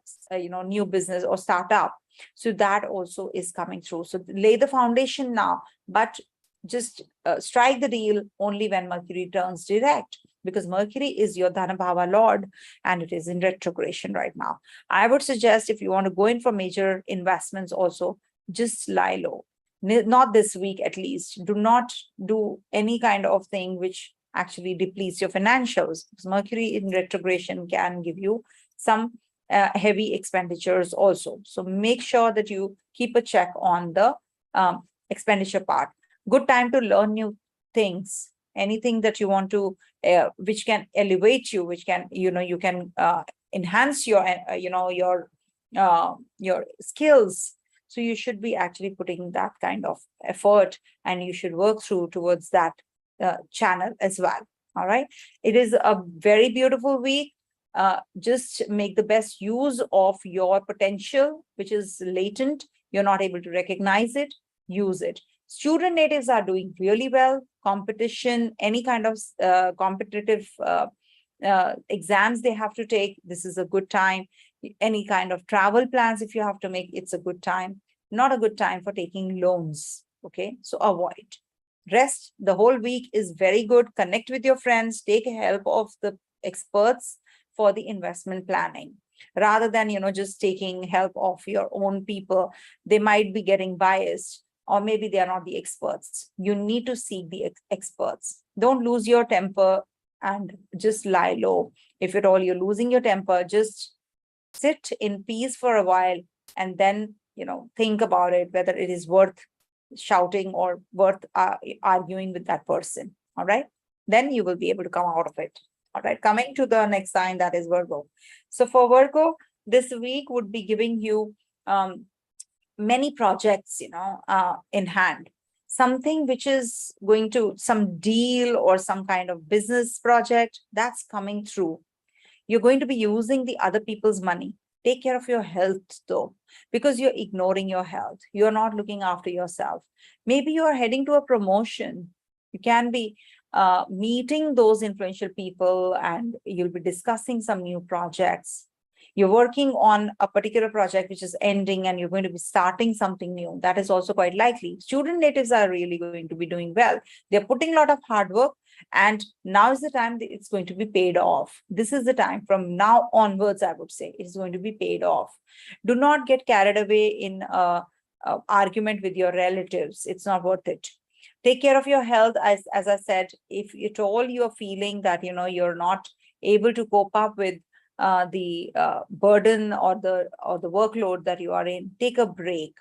new business or startup, so that also is coming through. So lay the foundation now, but just strike the deal only when Mercury turns direct, because Mercury is your Dhanabhava Lord and it is in retrogression right now. I would suggest, if you want to go in for major investments also, just lie low. Not this week at least. Do not do any kind of thing which actually depletes your financials, because Mercury in retrogression can give you some heavy expenditures also. So make sure that you keep a check on the expenditure part. Good time to learn new things. Anything that you want to, which can elevate you, which can, you can enhance your, your skills. So you should be actually putting that kind of effort, and you should work through towards that channel as well. All right. It is a very beautiful week. Just make the best use of your potential, which is latent. You're not able to recognize it. Use it. Student natives are doing really well. Competition, any kind of competitive exams they have to take, this is a good time. Any kind of travel plans, if you have to make, it's a good time. Not a good time for taking loans. Okay, so avoid. Rest, the whole week is very good. Connect with your friends, take help of the experts for the investment planning, rather than, just taking help of your own people. They might be getting biased, or maybe they are not the experts. You need to seek the experts. Don't lose your temper and just lie low. If at all you're losing your temper, just sit in peace for a while, and then, think about it, whether it is worth shouting or worth arguing with that person. All right. Then you will be able to come out of it. All right. Coming to the next sign, that is Virgo. So for Virgo, this week would be giving you many projects, in hand. Something which is going to, some deal or some kind of business project that's coming through. You're going to be using the other people's money. Take care of your health though, because you're ignoring your health. You're not looking after yourself. Maybe you're heading to a promotion. You can be meeting those influential people, and you'll be discussing some new projects. You're working on a particular project which is ending, and you're going to be starting something new. That is also quite likely. Student natives are really going to be doing well. They're putting a lot of hard work, and now is the time that it's going to be paid off. This is the time from now onwards, I would say, it's going to be paid off. Do not get carried away in a argument with your relatives. It's not worth it. Take care of your health. As I said, if at all you're feeling that, you're not able to cope up with the burden or the workload that you are in, take a break.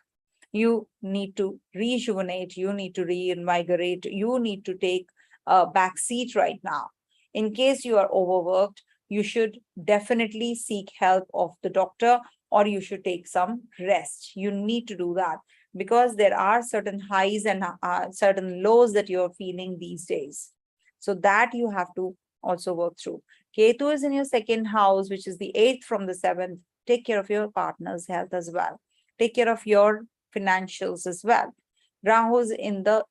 You need to rejuvenate. You need to reinvigorate. You need to take a back seat right now. In case you are overworked, you should definitely seek help of the doctor, or you should take some rest. You need to do that, because there are certain highs and certain lows that you're feeling these days. So that you have to also work through. Ketu is in your second house, which is the 8th from the 7th. Take care of your partner's health as well. Take care of your financials as well. Rahu is in the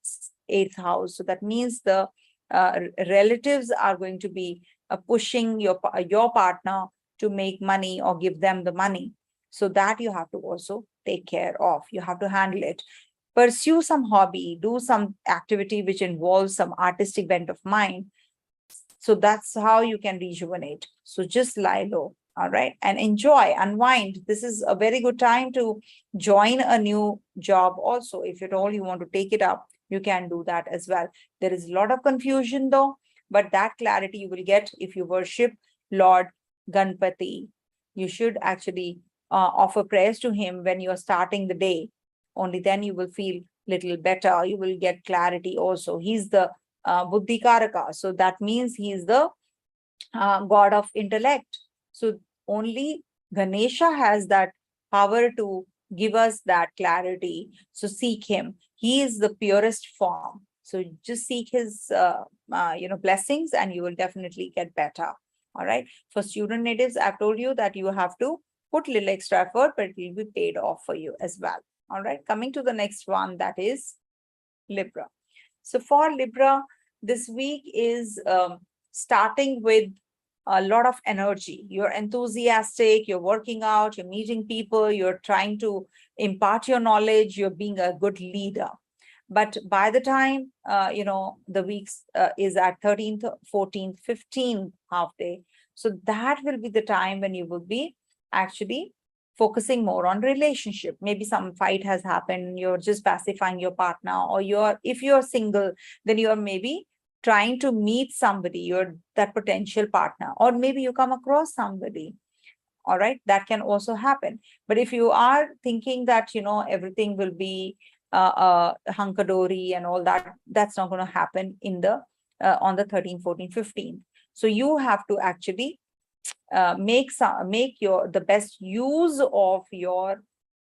8th house. So that means the relatives are going to be pushing your partner to make money or give them the money. So that you have to also take care of. You have to handle it. Pursue some hobby, do some activity which involves some artistic bent of mind. So that's how you can rejuvenate. So just lie low. all right, and enjoy, unwind. This is a very good time to join a new job also. If at all you want to take it up, you can do that as well. There is a lot of confusion though, but that clarity you will get if you worship Lord Ganpati. You should actually offer prayers to him when you're starting the day. Only then you will feel little better. You will get clarity also. He's the Buddhi Karaka. So that means he is the god of intellect. So only Ganesha has that power to give us that clarity. So seek him. He is the purest form. So just seek his blessings, and you will definitely get better. All right. For student natives, I've told you that you have to put little extra effort, but it will be paid off for you as well. All right. Coming to the next one, that is Libra. So for Libra, this week is starting with a lot of energy. You're enthusiastic, you're working out, you're meeting people, you're trying to impart your knowledge, you're being a good leader. But by the time, the weeks is at 13th, 14th, 15th half day. So that will be the time when you will be actually focusing more on relationship. Maybe some fight has happened, you're just pacifying your partner, or if you're single, then you're maybe trying to meet somebody, you're that potential partner, or maybe you come across somebody. All right, that can also happen. But if you are thinking that, everything will be hunkadory and all that, that's not going to happen in the on the 13th, 14th, 15th. So you have to actually make the best use of your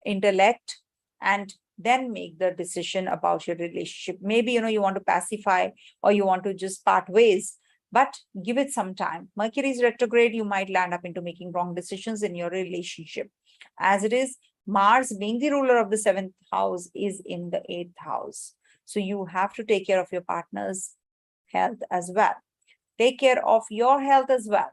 intellect, and then make the decision about your relationship. Maybe you want to pacify, or you want to just part ways, but give it some time. Mercury is retrograde, you might land up into making wrong decisions in your relationship. As it is, Mars, being the ruler of the 7th house, is in the 8th house. So you have to take care of your partner's health as well. Take care of your health as well.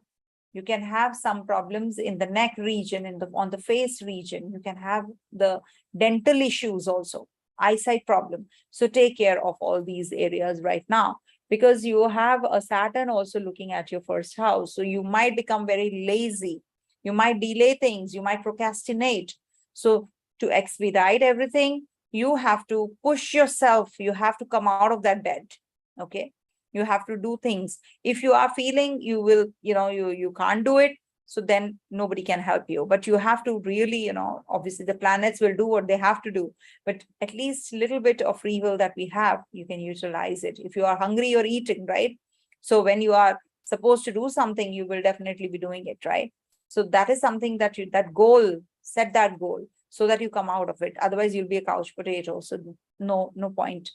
You can have some problems in the neck region, on the face region. You can have the dental issues also, eyesight problem. So take care of all these areas right now, because you have a Saturn also looking at your first house. So you might become very lazy. You might delay things. You might procrastinate. So to expedite everything, you have to push yourself. You have to come out of that bed. Okay. You have to do things. If you are feeling you can't do it, so then nobody can help you. But you have to really, obviously the planets will do what they have to do, but at least a little bit of free will that we have, you can utilize it. If you are hungry, you're eating, right? So when you are supposed to do something, you will definitely be doing it, right? So that is something that set that goal so that you come out of it. Otherwise, you'll be a couch potato. So no point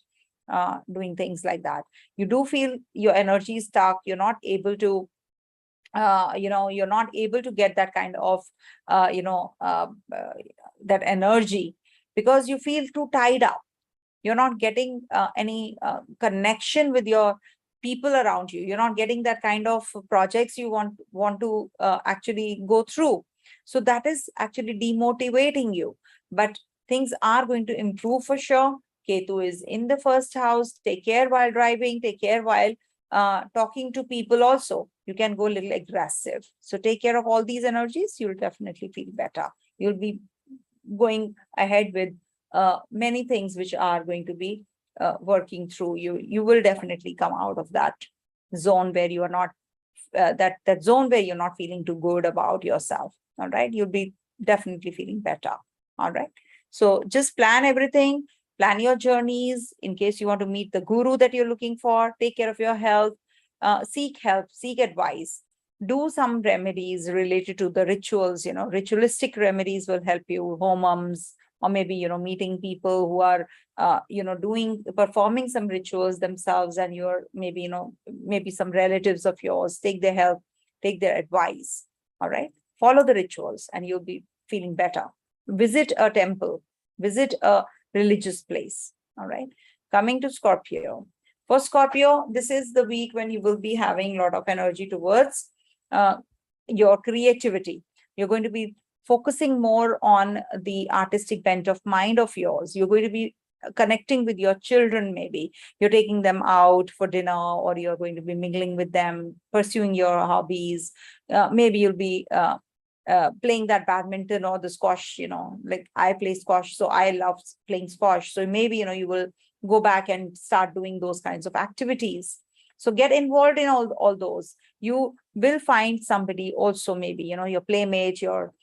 doing things like that. You do feel your energy is stuck. You're not able to you're not able to get that kind of that energy, because you feel too tied up. You're not getting any connection with your people around you. You're not getting that kind of projects you want to actually go through. So that is actually demotivating you. But things are going to improve for sure. Ketu is in the first house. Take care while driving. Take care while talking to people also. You can go a little aggressive. So take care of all these energies. You'll definitely feel better. You'll be going ahead with many things which are going to be working through you. You will definitely come out of that zone where you are not, that zone where you're not feeling too good about yourself. All right. You'll be definitely feeling better. All right. So just plan everything. Plan your journeys in case you want to meet the guru that you're looking for. Take care of your health. Seek help, seek advice. Do some remedies related to the rituals. Ritualistic remedies will help you. Homums, or maybe, meeting people who are, performing some rituals themselves, and you're maybe, maybe some relatives of yours. Take their help, take their advice. All right. Follow the rituals and you'll be feeling better. Visit a temple, visit a religious place. All right. Coming to Scorpio. For Scorpio, this is the week when you will be having a lot of energy towards your creativity. You're going to be focusing more on the artistic bent of mind of yours. You're going to be connecting with your children. Maybe you're taking them out for dinner, or you're going to be mingling with them, pursuing your hobbies. Maybe you'll be playing that badminton or the squash, like I play squash, so I love playing squash. So maybe, you will go back and start doing those kinds of activities. So get involved in all those. You will find somebody also, maybe, your playmate, your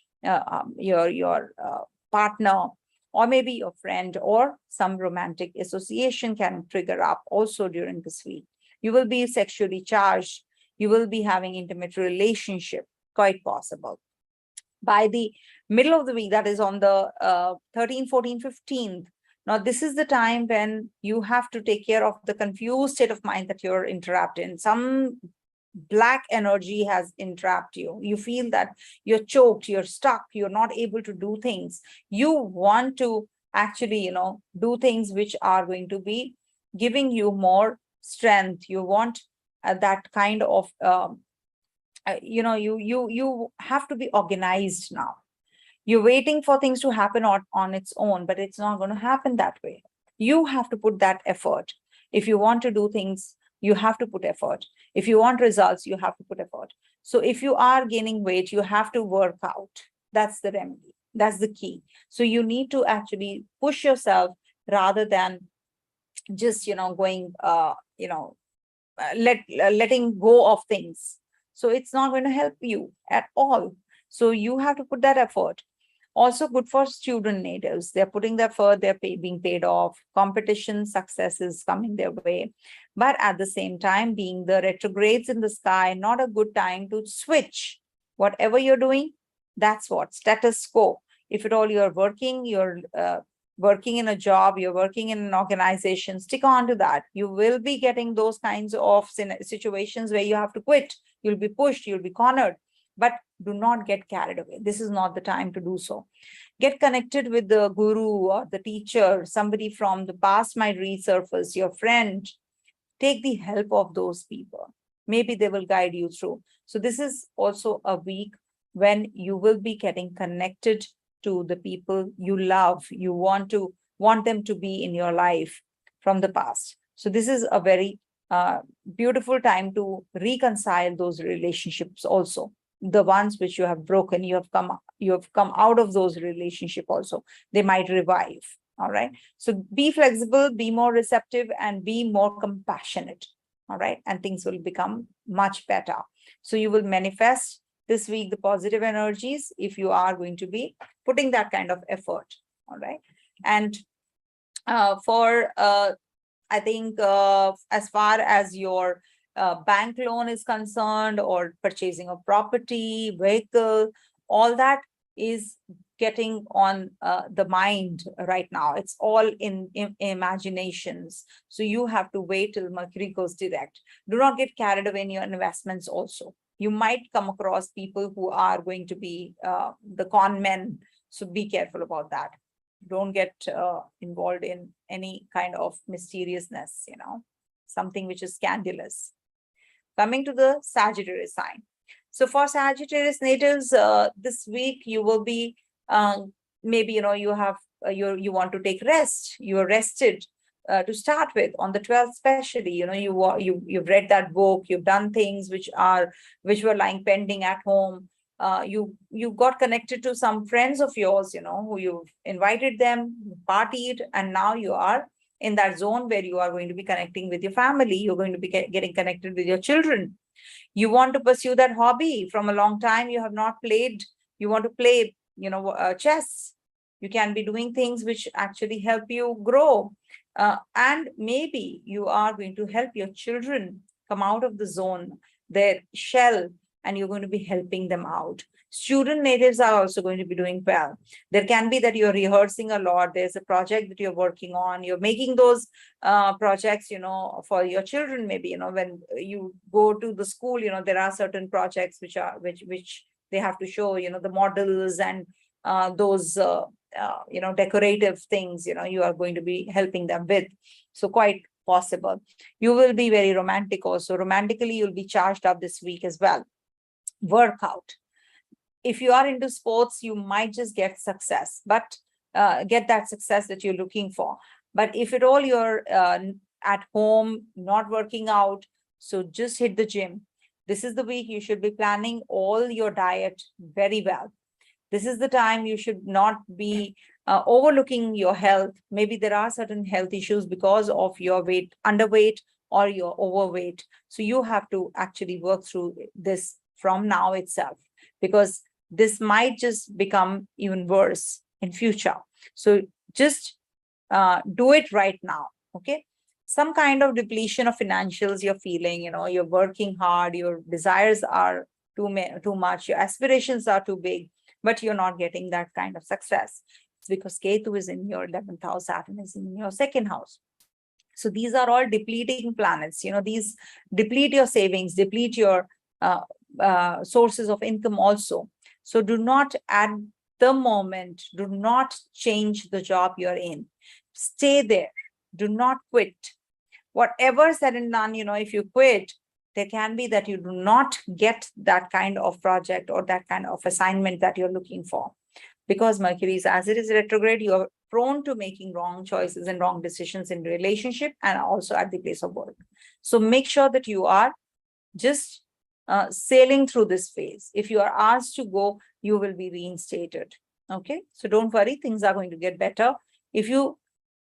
partner, or maybe your friend, or some romantic association can trigger up also during this week. You will be sexually charged. You will be having intimate relationship, quite possible. By the middle of the week, that is on the 13th, 14th, 15th, now this is the time when you have to take care of the confused state of mind that you're entrapped in. Some black energy has entrapped you. You feel that you're choked, you're stuck, you're not able to do things. You want to actually, do things which are going to be giving you more strength. You want that kind of, you have to be organized now. You're waiting for things to happen on its own, but it's not going to happen that way. You have to put that effort. If you want to do things, you have to put effort. If you want results, you have to put effort. So if you are gaining weight, you have to work out. That's the remedy. That's the key. So you need to actually push yourself rather than just, going, letting go of things. So it's not going to help you at all. So you have to put that effort. Also good for student natives. They're putting their effort, they're being paid off. Competition success is coming their way. But at the same time, being the retrogrades in the sky, not a good time to switch. Whatever you're doing, that's what, status quo. If at all you're working in a job, you're working in an organization, stick on to that. You will be getting those kinds of situations where you have to quit. You'll be pushed, you'll be cornered. But do not get carried away. This is not the time to do so. Get connected with the guru or the teacher. Somebody from the past might resurface, your friend. Take the help of those people. Maybe they will guide you through. So this is also a week when you will be getting connected to the people you love. You want them to be in your life from the past. So this is a very beautiful time to reconcile those relationships also. The ones which you have broken, you have come out of those relationships also. They might revive. All right. So be flexible, be more receptive, and be more compassionate. All right. And things will become much better. So you will manifest this week the positive energies if you are going to be putting that kind of effort. All right. And I think as far as your bank loan is concerned, or purchasing of property, vehicle, all that is getting on the mind right now. It's all in imaginations. So you have to wait till Mercury goes direct. Do not get carried away in your investments also. You might come across people who are going to be the con men. So be careful about that. Don't get involved in any kind of mysteriousness, something which is scandalous. Coming to the Sagittarius sign. So for Sagittarius natives, this week you will be maybe you want to take rest. You're rested to start with on the 12th, especially. You've read that book. You've done things which were lying pending at home. You got connected to some friends of yours, who you've invited them, partied, and now you are in that zone where you are going to be connecting with your family. You're going to be getting connected with your children. You want to pursue that hobby from a long time you have not played. You want to play, chess. You can be doing things which actually help you grow. And maybe you are going to help your children come out of the zone, their shell, and you're going to be helping them out. Student natives are also going to be doing well. There can be that you're rehearsing a lot. There's a project that you're working on. You're making those projects, for your children. Maybe, when you go to the school, there are certain projects which they have to show, the models and those, decorative things, you are going to be helping them with. So quite possible. You will be very romantic also. Romantically, you'll be charged up this week as well. Workout. If you are into sports, you might just get success, but get that success that you're looking for. But if at all you're at home, not working out, so just hit the gym. This is the week you should be planning all your diet very well. This is the time you should not be overlooking your health. Maybe there are certain health issues because of your underweight or your overweight. So you have to actually work through this from now itself, because this might just become even worse in future. So just do it right now. Okay. Some kind of depletion of financials you're feeling, you're working hard, your desires are too much, your aspirations are too big, but you're not getting that kind of success. It's because Ketu is in your 11th house, Saturn is in your second house. So these are all depleting planets. These deplete your savings, deplete your sources of income also. So do not, at the moment, do not change the job you're in. Stay there. Do not quit. Whatever said and done, if you quit, there can be that you do not get that kind of project or that kind of assignment that you're looking for. Because Mercury is, as it is retrograde, you're prone to making wrong choices and wrong decisions in relationship and also at the place of work. So make sure that you are just sailing through this phase. If you are asked to go, you will be reinstated. Okay, so don't worry, things are going to get better if you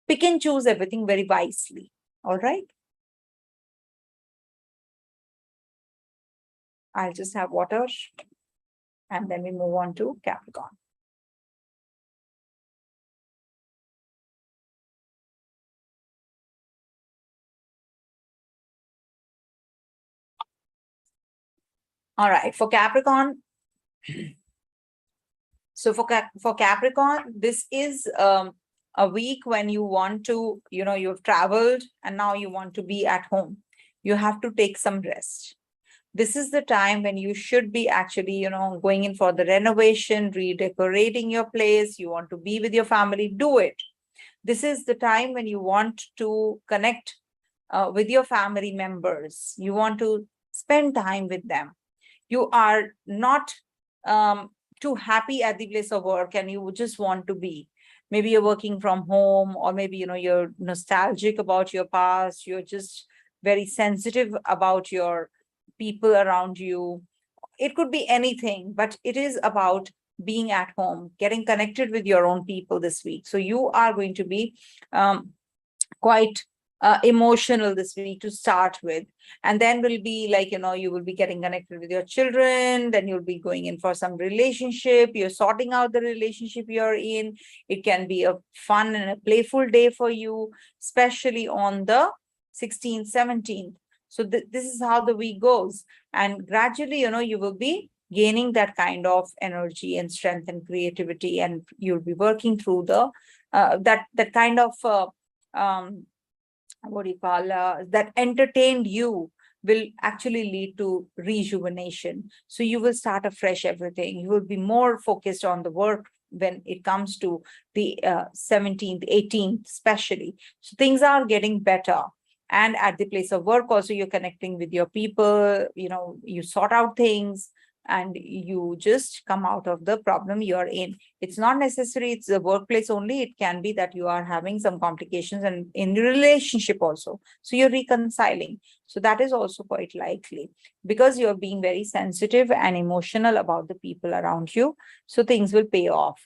pick and choose everything very wisely. All right. I'll just have water and then we move on to Capricorn. All right, for Capricorn. So for Capricorn, this is a week when you want to, you've traveled and now you want to be at home. You have to take some rest. This is the time when you should be actually, going in for the renovation, redecorating your place. You want to be with your family, do it. This is the time when you want to connect with your family members. You want to spend time with them. You are not too happy at the place of work and you just want to be. Maybe you're working from home, or maybe, you're nostalgic about your past. You're just very sensitive about your people around you. It could be anything, but it is about being at home, getting connected with your own people this week. So you are going to be quite emotional this week to start with, and then will be like, you will be getting connected with your children, then you'll be going in for some relationship, you're sorting out the relationship you're in. It can be a fun and a playful day for you, especially on the 16th, 17th. So this is how the week goes, and gradually, you will be gaining that kind of energy and strength and creativity, and you'll be working through the that kind of that entertained you will actually lead to rejuvenation. So you will start afresh everything. You will be more focused on the work when it comes to the 17th, 18th, especially. So things are getting better. And at the place of work also, you're connecting with your people, you sort out things and you just come out of the problem you're in. It's not necessary it's the workplace only. It can be that you are having some complications and in your relationship also. So you're reconciling. So that is also quite likely because you're being very sensitive and emotional about the people around you. So things will pay off.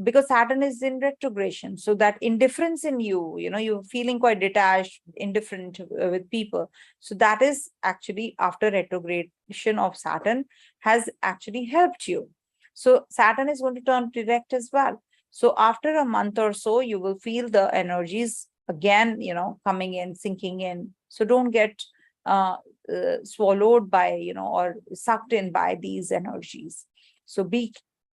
Because Saturn is in retrogression, so that indifference in you, you're feeling quite detached, indifferent with people. So that is actually after retrogression of Saturn has actually helped you. So Saturn is going to turn direct as well. So after a month or so, you will feel the energies again, coming in, sinking in. So don't get swallowed by, or sucked in by these energies. So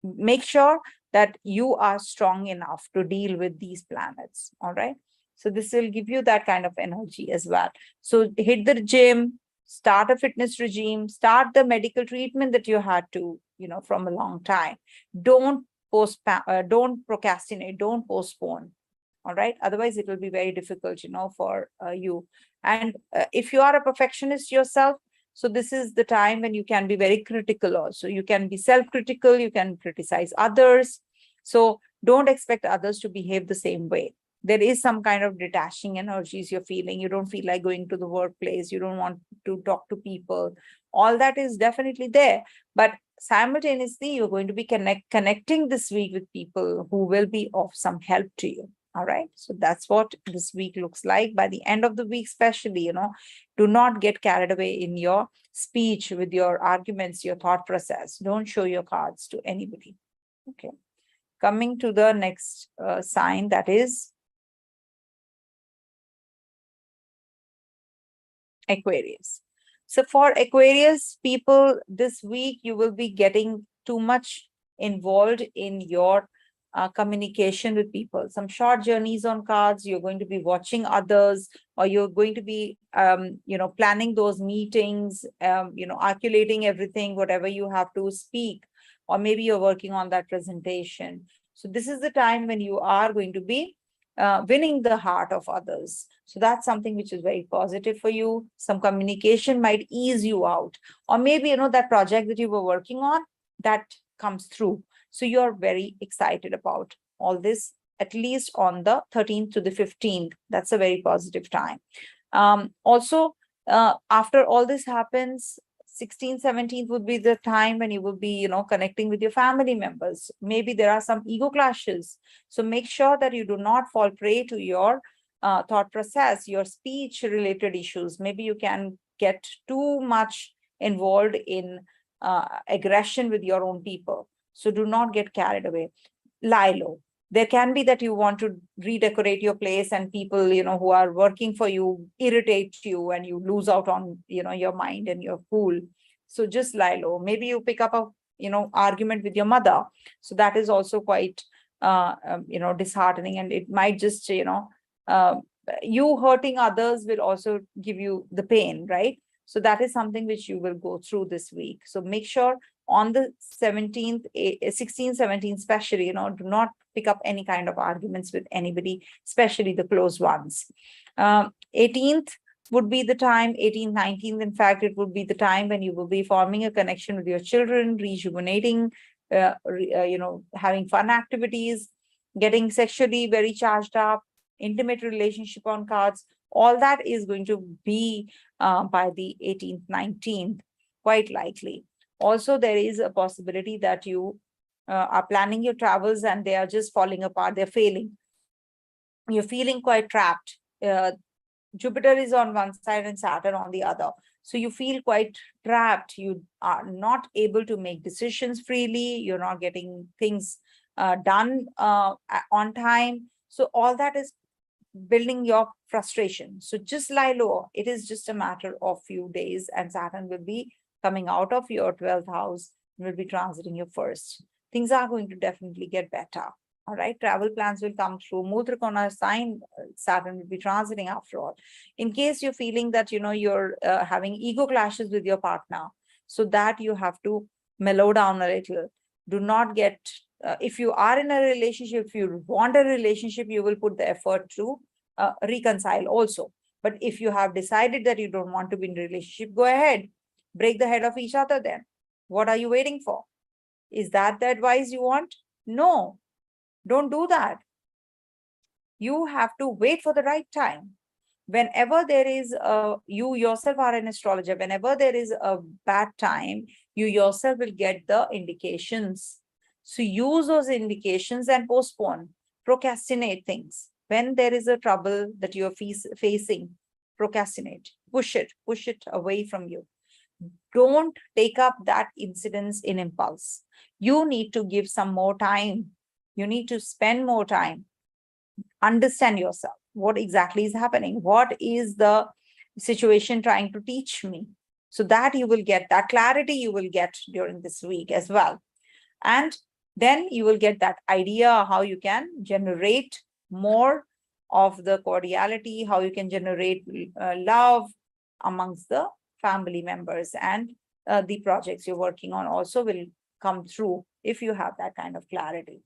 make sure that you are strong enough to deal with these planets. All right. So this will give you that kind of energy as well. So hit the gym, start a fitness regime, start the medical treatment that you had to, from a long time. Don't procrastinate, don't postpone. All right. Otherwise, it will be very difficult, for you. And if you are a perfectionist yourself, so this is the time when you can be very critical also. You can be self-critical, you can criticize others. So don't expect others to behave the same way. there is some kind of detaching energies you're feeling. You don't feel like going to the workplace. You don't want to talk to people. All that is definitely there. But simultaneously, you're going to be connecting this week with people who will be of some help to you. All right. So that's what this week looks like. By the end of the week, especially, do not get carried away in your speech, with your arguments, your thought process. Don't show your cards to anybody. Okay. Coming to the next sign, that is Aquarius. So for Aquarius people, this week you will be getting too much involved in your communication with people. Some short journeys on cards. You're going to be watching others, or you're going to be, planning those meetings, articulating everything, whatever you have to speak, or maybe you're working on that presentation. So this is the time when you are going to be winning the heart of others. So that's something which is very positive for you. Some communication might ease you out, or maybe, that project that you were working on, that comes through. So you're very excited about all this, at least on the 13th to the 15th. That's a very positive time. Also, after all this happens, 16th, 17th would be the time when you will be, connecting with your family members. Maybe there are some ego clashes. So make sure that you do not fall prey to your thought process, your speech related issues. Maybe you can get too much involved in aggression with your own people. So do not get carried away. Lie low. There can be that you want to redecorate your place, and people, who are working for you irritate you, and you lose out on, your mind and your cool. So just lie low. Maybe you pick up a, argument with your mother. So that is also quite, disheartening, and it might just, you hurting others will also give you the pain, right? So that is something which you will go through this week. So make sure on the 17th, 16th, 17th, especially, do not pick up any kind of arguments with anybody, especially the close ones. 18th would be the time, 18th, 19th, in fact, it would be the time when you will be forming a connection with your children, rejuvenating, having fun activities, getting sexually very charged up, intimate relationship on cards. All that is going to be by the 18th, 19th, quite likely. Also, there is a possibility that you are planning your travels and they are just falling apart, they're failing. You're feeling quite trapped. Jupiter is on one side and Saturn on the other. So you feel quite trapped. You are not able to make decisions freely. You're not getting things done on time. So all that is building your frustration. So just lie low. It is just a matter of few days, and Saturn will be coming out of your 12th house and will be transiting your first. Things are going to definitely get better. All right, travel plans will come through. Muhurta sign, Saturn will be transiting after all. In case you're feeling that, you're having ego clashes with your partner, so that you have to mellow down a little. Do not get, if you are in a relationship, if you want a relationship, you will put the effort to reconcile also. But if you have decided that you don't want to be in a relationship, go ahead, break the head of each other then. What are you waiting for? Is that the advice you want? No. Don't do that. You have to wait for the right time. Whenever there is you yourself are an astrologer, whenever there is a bad time, you yourself will get the indications. So use those indications and postpone, procrastinate things. When there is a trouble that you're facing, procrastinate, push it away from you. Don't take up that incidence in impulse. You need to give some more time. You need to spend more time. Understand yourself. What exactly is happening? What is the situation trying to teach me? So that you will get that clarity, you will get during this week as well. And then you will get that idea how you can generate more of the cordiality, how you can generate love amongst the family members, and the projects you're working on also will come through if you have that kind of clarity.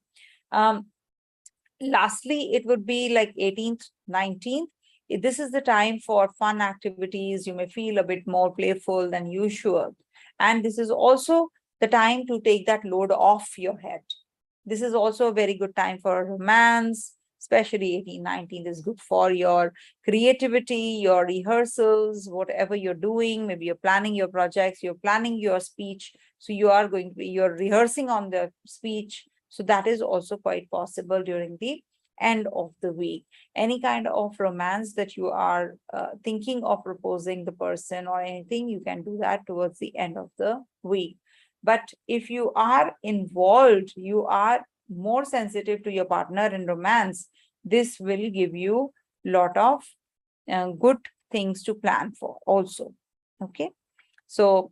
Lastly, it would be like 18th, 19th. This is the time for fun activities. You may feel a bit more playful than usual. And this is also the time to take that load off your head. This is also a very good time for romance, especially 18th, 19th is good for your creativity, your rehearsals, whatever you're doing. Maybe you're planning your projects, you're planning your speech. So you're rehearsing on the speech. So that is also quite possible during the end of the week. Any kind of romance that you are thinking of proposing the person or anything, you can do that towards the end of the week. But if you are involved, you are more sensitive to your partner in romance, this will give you a lot of good things to plan for also. Okay. So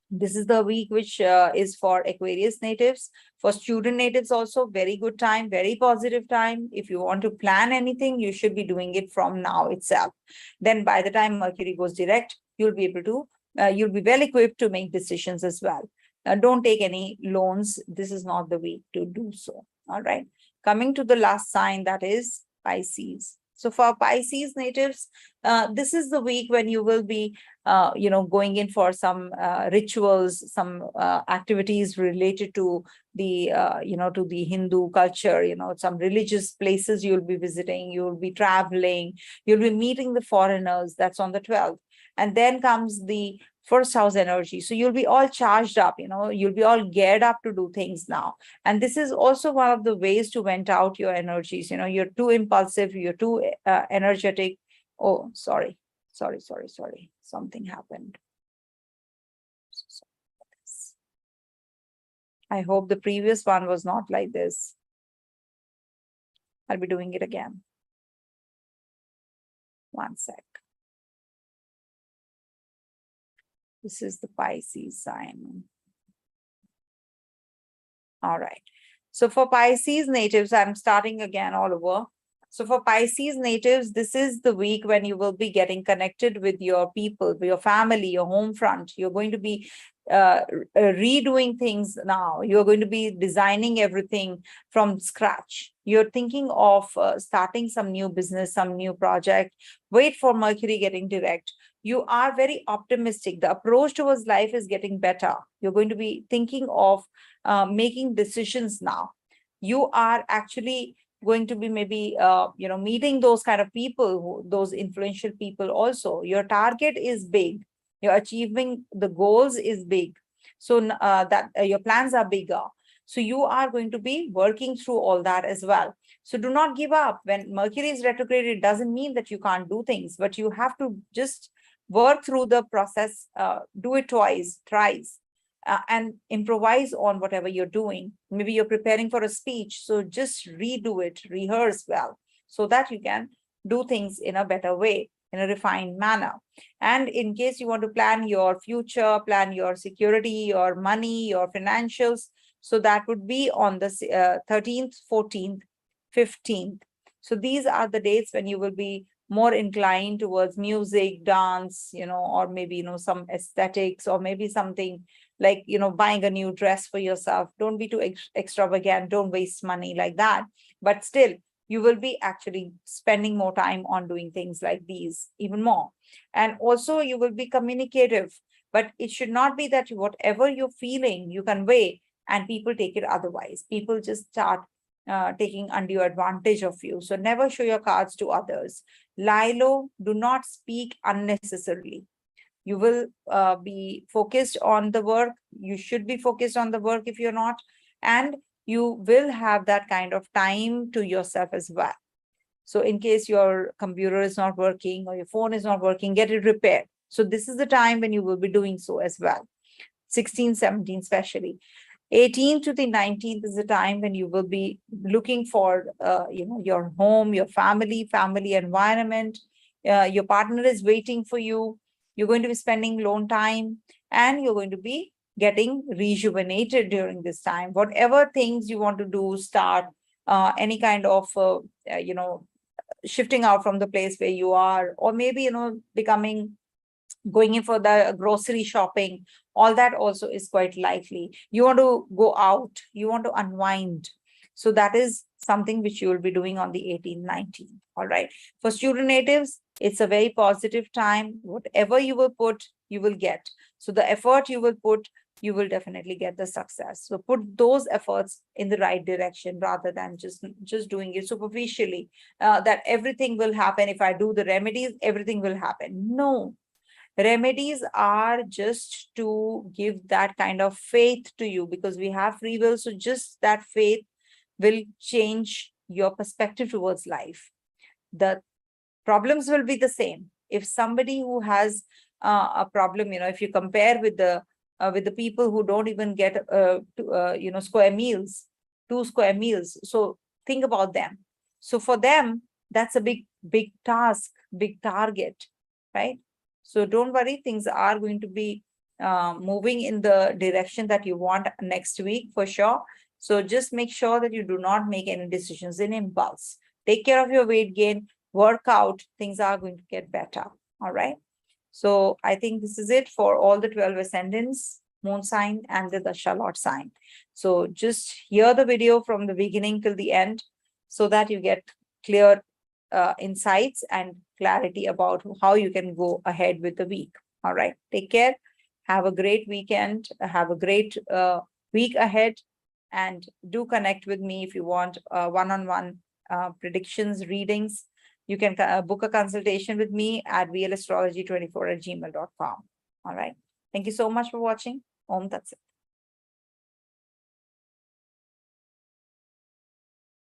this is the week which is for Aquarius natives. For student natives also, very good time, very positive time. If you want to plan anything, you should be doing it from now itself. Then by the time Mercury goes direct, you'll be able to, you'll be well equipped to make decisions as well. Don't take any loans. This is not the week to do so. All right. Coming to the last sign, that is Pisces. So for Pisces natives, this is the week when you will be, going in for some rituals, some activities related to the, to the Hindu culture, some religious places you'll be visiting, you'll be traveling, you'll be meeting the foreigners. That's on the 12th. And then comes the first house energy. So you'll be all charged up, you'll be all geared up to do things now. And this is also one of the ways to vent out your energies. You're too impulsive, you're too energetic. Oh, sorry. Something happened. I hope the previous one was not like this. I'll be doing it again. One sec. This is the Pisces sign. All right. So for Pisces natives, I'm starting again all over. So for Pisces natives, this is the week when you will be getting connected with your people, with your family, your home front. You're going to be redoing things now. You're going to be designing everything from scratch. You're thinking of starting some new business, some new project. Wait for Mercury getting direct. You are very optimistic. The approach towards life is getting better. You're going to be thinking of making decisions now. You are actually going to be maybe, meeting those kind of people, those influential people also. Your target is big. Your achieving the goals is big. So that your plans are bigger. So you are going to be working through all that as well. So do not give up. When Mercury is retrograde, it doesn't mean that you can't do things, but you have to just work through the process, do it twice, thrice, and improvise on whatever you're doing. Maybe you're preparing for a speech, so just redo it, rehearse well, so that you can do things in a better way, in a refined manner. And in case you want to plan your future, plan your security, your money, your financials, so that would be on the 13th, 14th, 15th. So these are the dates when you will be more inclined towards music, dance, or maybe, some aesthetics, or maybe something like, buying a new dress for yourself. Don't be too extravagant. Don't waste money like that. But still, you will be actually spending more time on doing things like these, even more. And also you will be communicative, but it should not be that whatever you're feeling, you convey and people take it otherwise. People just start taking undue advantage of you. So never show your cards to others. Lie low, do not speak unnecessarily. You will be focused on the work. You should be focused on the work if you're not. And you will have that kind of time to yourself as well. So in case your computer is not working or your phone is not working, get it repaired. So this is the time when you will be doing so as well. 16, 17 especially. 18th to the 19th is the time when you will be looking for, your home, your family environment. Your partner is waiting for you. You're going to be spending alone time, and you're going to be getting rejuvenated during this time. Whatever things you want to do, start any kind of, shifting out from the place where you are, or maybe, going in for the grocery shopping, all that also is quite likely. You want to go out, you want to unwind. So that is something which you will be doing on the 18th, 19th. All right. For student natives, it's a very positive time. Whatever you will put, you will get. So the effort you will put you will definitely get the success. So put those efforts in the right direction rather than just doing it superficially, that everything will happen. If I do the remedies, everything will happen. No, remedies are just to give that kind of faith to you, because we have free will. So just that faith will change your perspective towards life. The problems will be the same. If somebody who has a problem, if you compare with the people who don't even get square meals, 2 square meals. So think about them. So for them, that's a big task, big target, right? So don't worry, things are going to be moving in the direction that you want next week for sure. So just make sure that you do not make any decisions in impulse. Take care of your weight gain, work out, things are going to get better. All right. So I think this is it for all the 12 ascendants, moon sign, and the Dasha Lord sign. So just hear the video from the beginning till the end so that you get clear insights and clarity about how you can go ahead with the week. All right. Take care. Have a great weekend. Have a great week ahead. And do connect with me if you want one-on-one predictions, readings. You can book a consultation with me at vlastrology24@gmail.com. All right. Thank you so much for watching. Om Tat Sat.